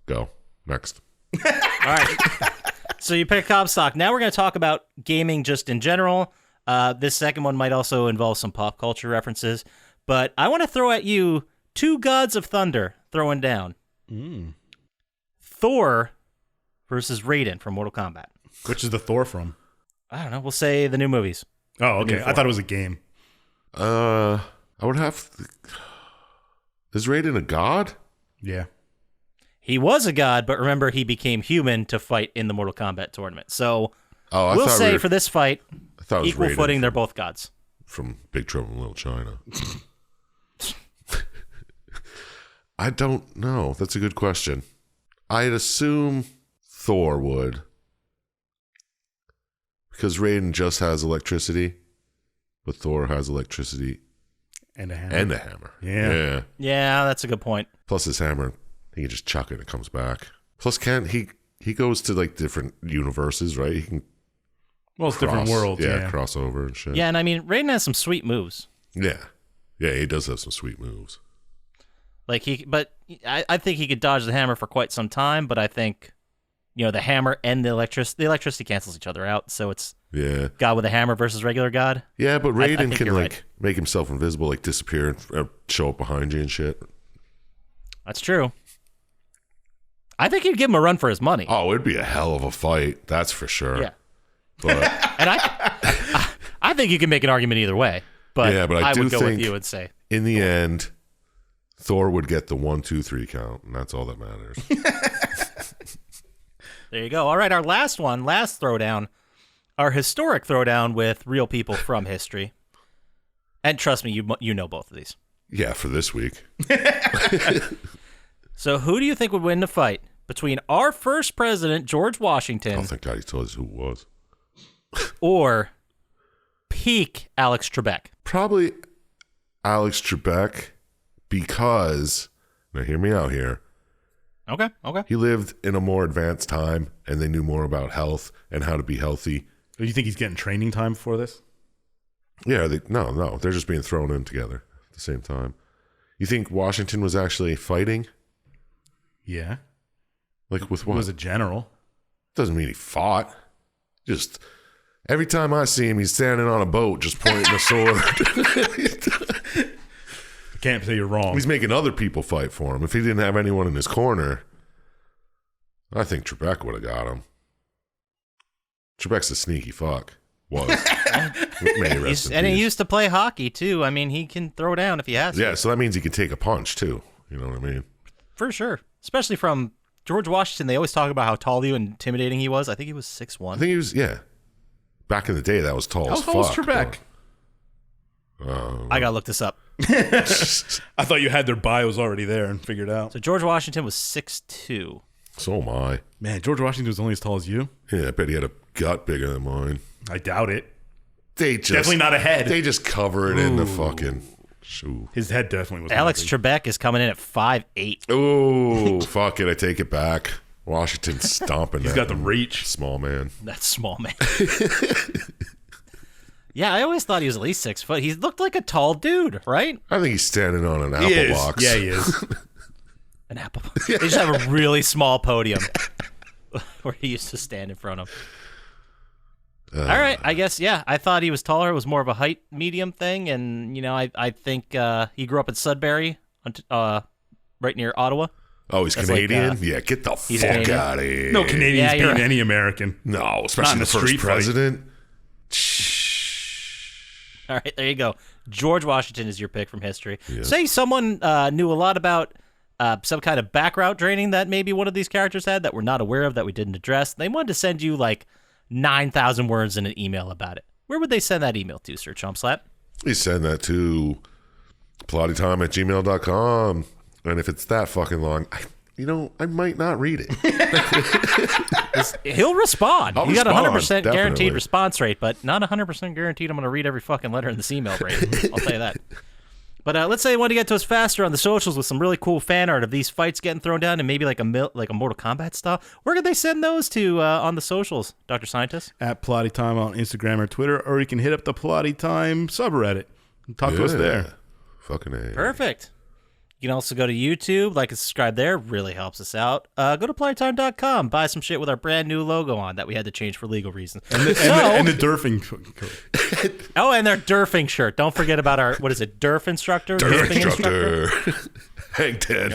Go. Next. All right. So you pick Comstock. Now we're going to talk about gaming just in general. This second one might also involve some pop culture references. But I want to throw at you two gods of thunder throwing down. Thor versus Raiden from Mortal Kombat. Which is the Thor from? I don't know. We'll say the new movies. Oh, okay. new I thought it was a game. I would have. Is Raiden a god? Yeah. He was a god, but remember, he became human to fight in the Mortal Kombat tournament. So Oh, I we'll thought say for this fight, I thought it was equal Raiden footing, they're both gods. from Big Trouble in Little China. I don't know. That's a good question. I'd assume Thor would. Because Raiden just has electricity, but Thor has electricity And a hammer. and a hammer. Yeah. Yeah, that's a good point. Plus his hammer, he can just chuck it and it comes back. Plus he goes to like different universes, right? He can Well, it's different worlds. Yeah. cross over and shit. Yeah, and I mean, Raiden has some sweet moves. Yeah. Yeah, he does have some sweet moves. Like I think he could dodge the hammer for quite some time, but I think, the hammer and the electricity cancels each other out, so it's Yeah. God with a hammer versus regular God. Yeah, but I Raiden think can you're like right. make himself invisible, like disappear and show up behind you and shit. That's true. I think he'd give him a run for his money. Oh, it'd be a hell of a fight, that's for sure. Yeah. But And I think you can make an argument either way, but, Yeah, but I do would go with think- you and say, in the end, Thor would get the 1, 2, 3 count, and that's all that matters. There you go. All right, our last throwdown, our historic throwdown with real people from history. And trust me, you know both of these. Yeah, for this week. So who do you think would win the fight between our first president, George Washington, Oh, thank God he told us who it was. or peak Alex Trebek? Probably Alex Trebek, because, now hear me out here, Okay. he lived in a more advanced time, and they knew more about health and how to be healthy. Do you think he's getting training time for this? Yeah, no, they're just being thrown in together at the same time. You think Washington was actually fighting? Yeah. Like with He what? was a general. Doesn't mean he fought. Just every time I see him, he's standing on a boat just pointing a sword. I can't say you're wrong. He's making other people fight for him. If he didn't have anyone in his corner, I think Trebek would have got him. Trebek's a sneaky fuck. Was. May he rest in And he peace. used to play hockey, too. I mean, he can throw down if he has to. Yeah, so that means he can take a punch, too. You know what I mean? For sure. Especially from George Washington. They always talk about how tall and intimidating he was. I think he was 6'1". I think he was, yeah. Back in the day, that was tall as How tall fuck. was Trebek? I got to look this up. I thought you had their bios already there and figured out. So George Washington was 6'2". So am I. Man, George Washington was only as tall as you? Yeah, I bet he had a gut bigger than mine. I doubt it. They just Definitely not a head. They just cover it in the fucking shoe. His head definitely was Alex not big. Trebek is coming in at 5'8". Oh, fuck it. I take it back. Washington's stomping. He's got the reach. Small man. That's small, man. Yeah, I always thought he was at least 6 foot. He looked like a tall dude, right? I think he's standing on an apple He is. box. Yeah, he is. An apple. They just have a really small podium where he used to stand in front of. All right, I guess, yeah. I thought he was taller. It was more of a height medium thing. And, you know, I think he grew up in Sudbury, right near Ottawa. Oh, he's That's Canadian? like, Yeah, get the fuck Canadian. out of here. No Canadians Yeah, you're beating right. any American. No, especially Not in the a first street fight. president. All right, there you go. George Washington is your pick from history. Say someone knew a lot about some kind of background training that maybe one of these characters had that we're not aware of, that we didn't address. They wanted to send you like 9,000 words in an email about it. Where would they send that email to, Sir Chump Slap? You send that to plottytime@gmail.com. And if it's that fucking long, I might not read it. He'll respond. I'll You got a respond, 100% definitely. guaranteed response rate, but not 100% guaranteed I'm going to read every fucking letter in this email, Brady. I'll tell you that. But let's say you want to get to us faster on the socials with some really cool fan art of these fights getting thrown down and maybe like a Mortal Kombat style. Where could they send those to on the socials, Dr. Syintist? At Plotty Time on Instagram or Twitter, or you can hit up the Plotty Time subreddit and talk to us there. Fucking A. Perfect. You can also go to YouTube, like and subscribe there. Really helps us out. Go to plottytime.com. Buy some shit with our brand new logo on that we had to change for legal reasons. And the Durfing code. Oh, and their Durfing shirt. Don't forget about our, what is it, Durf instructor? Derf Durfing instructor. Hang 10.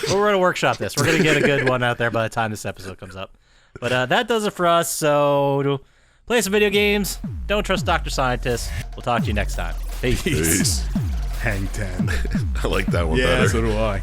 Well, we're going to workshop this. We're going to get a good one out there by the time this episode comes up. But that does it for us. So play some video games. Don't trust Dr. Syintist. We'll talk to you next time. Peace. Peace. Hang 10. I like that one Yeah, better. so do I.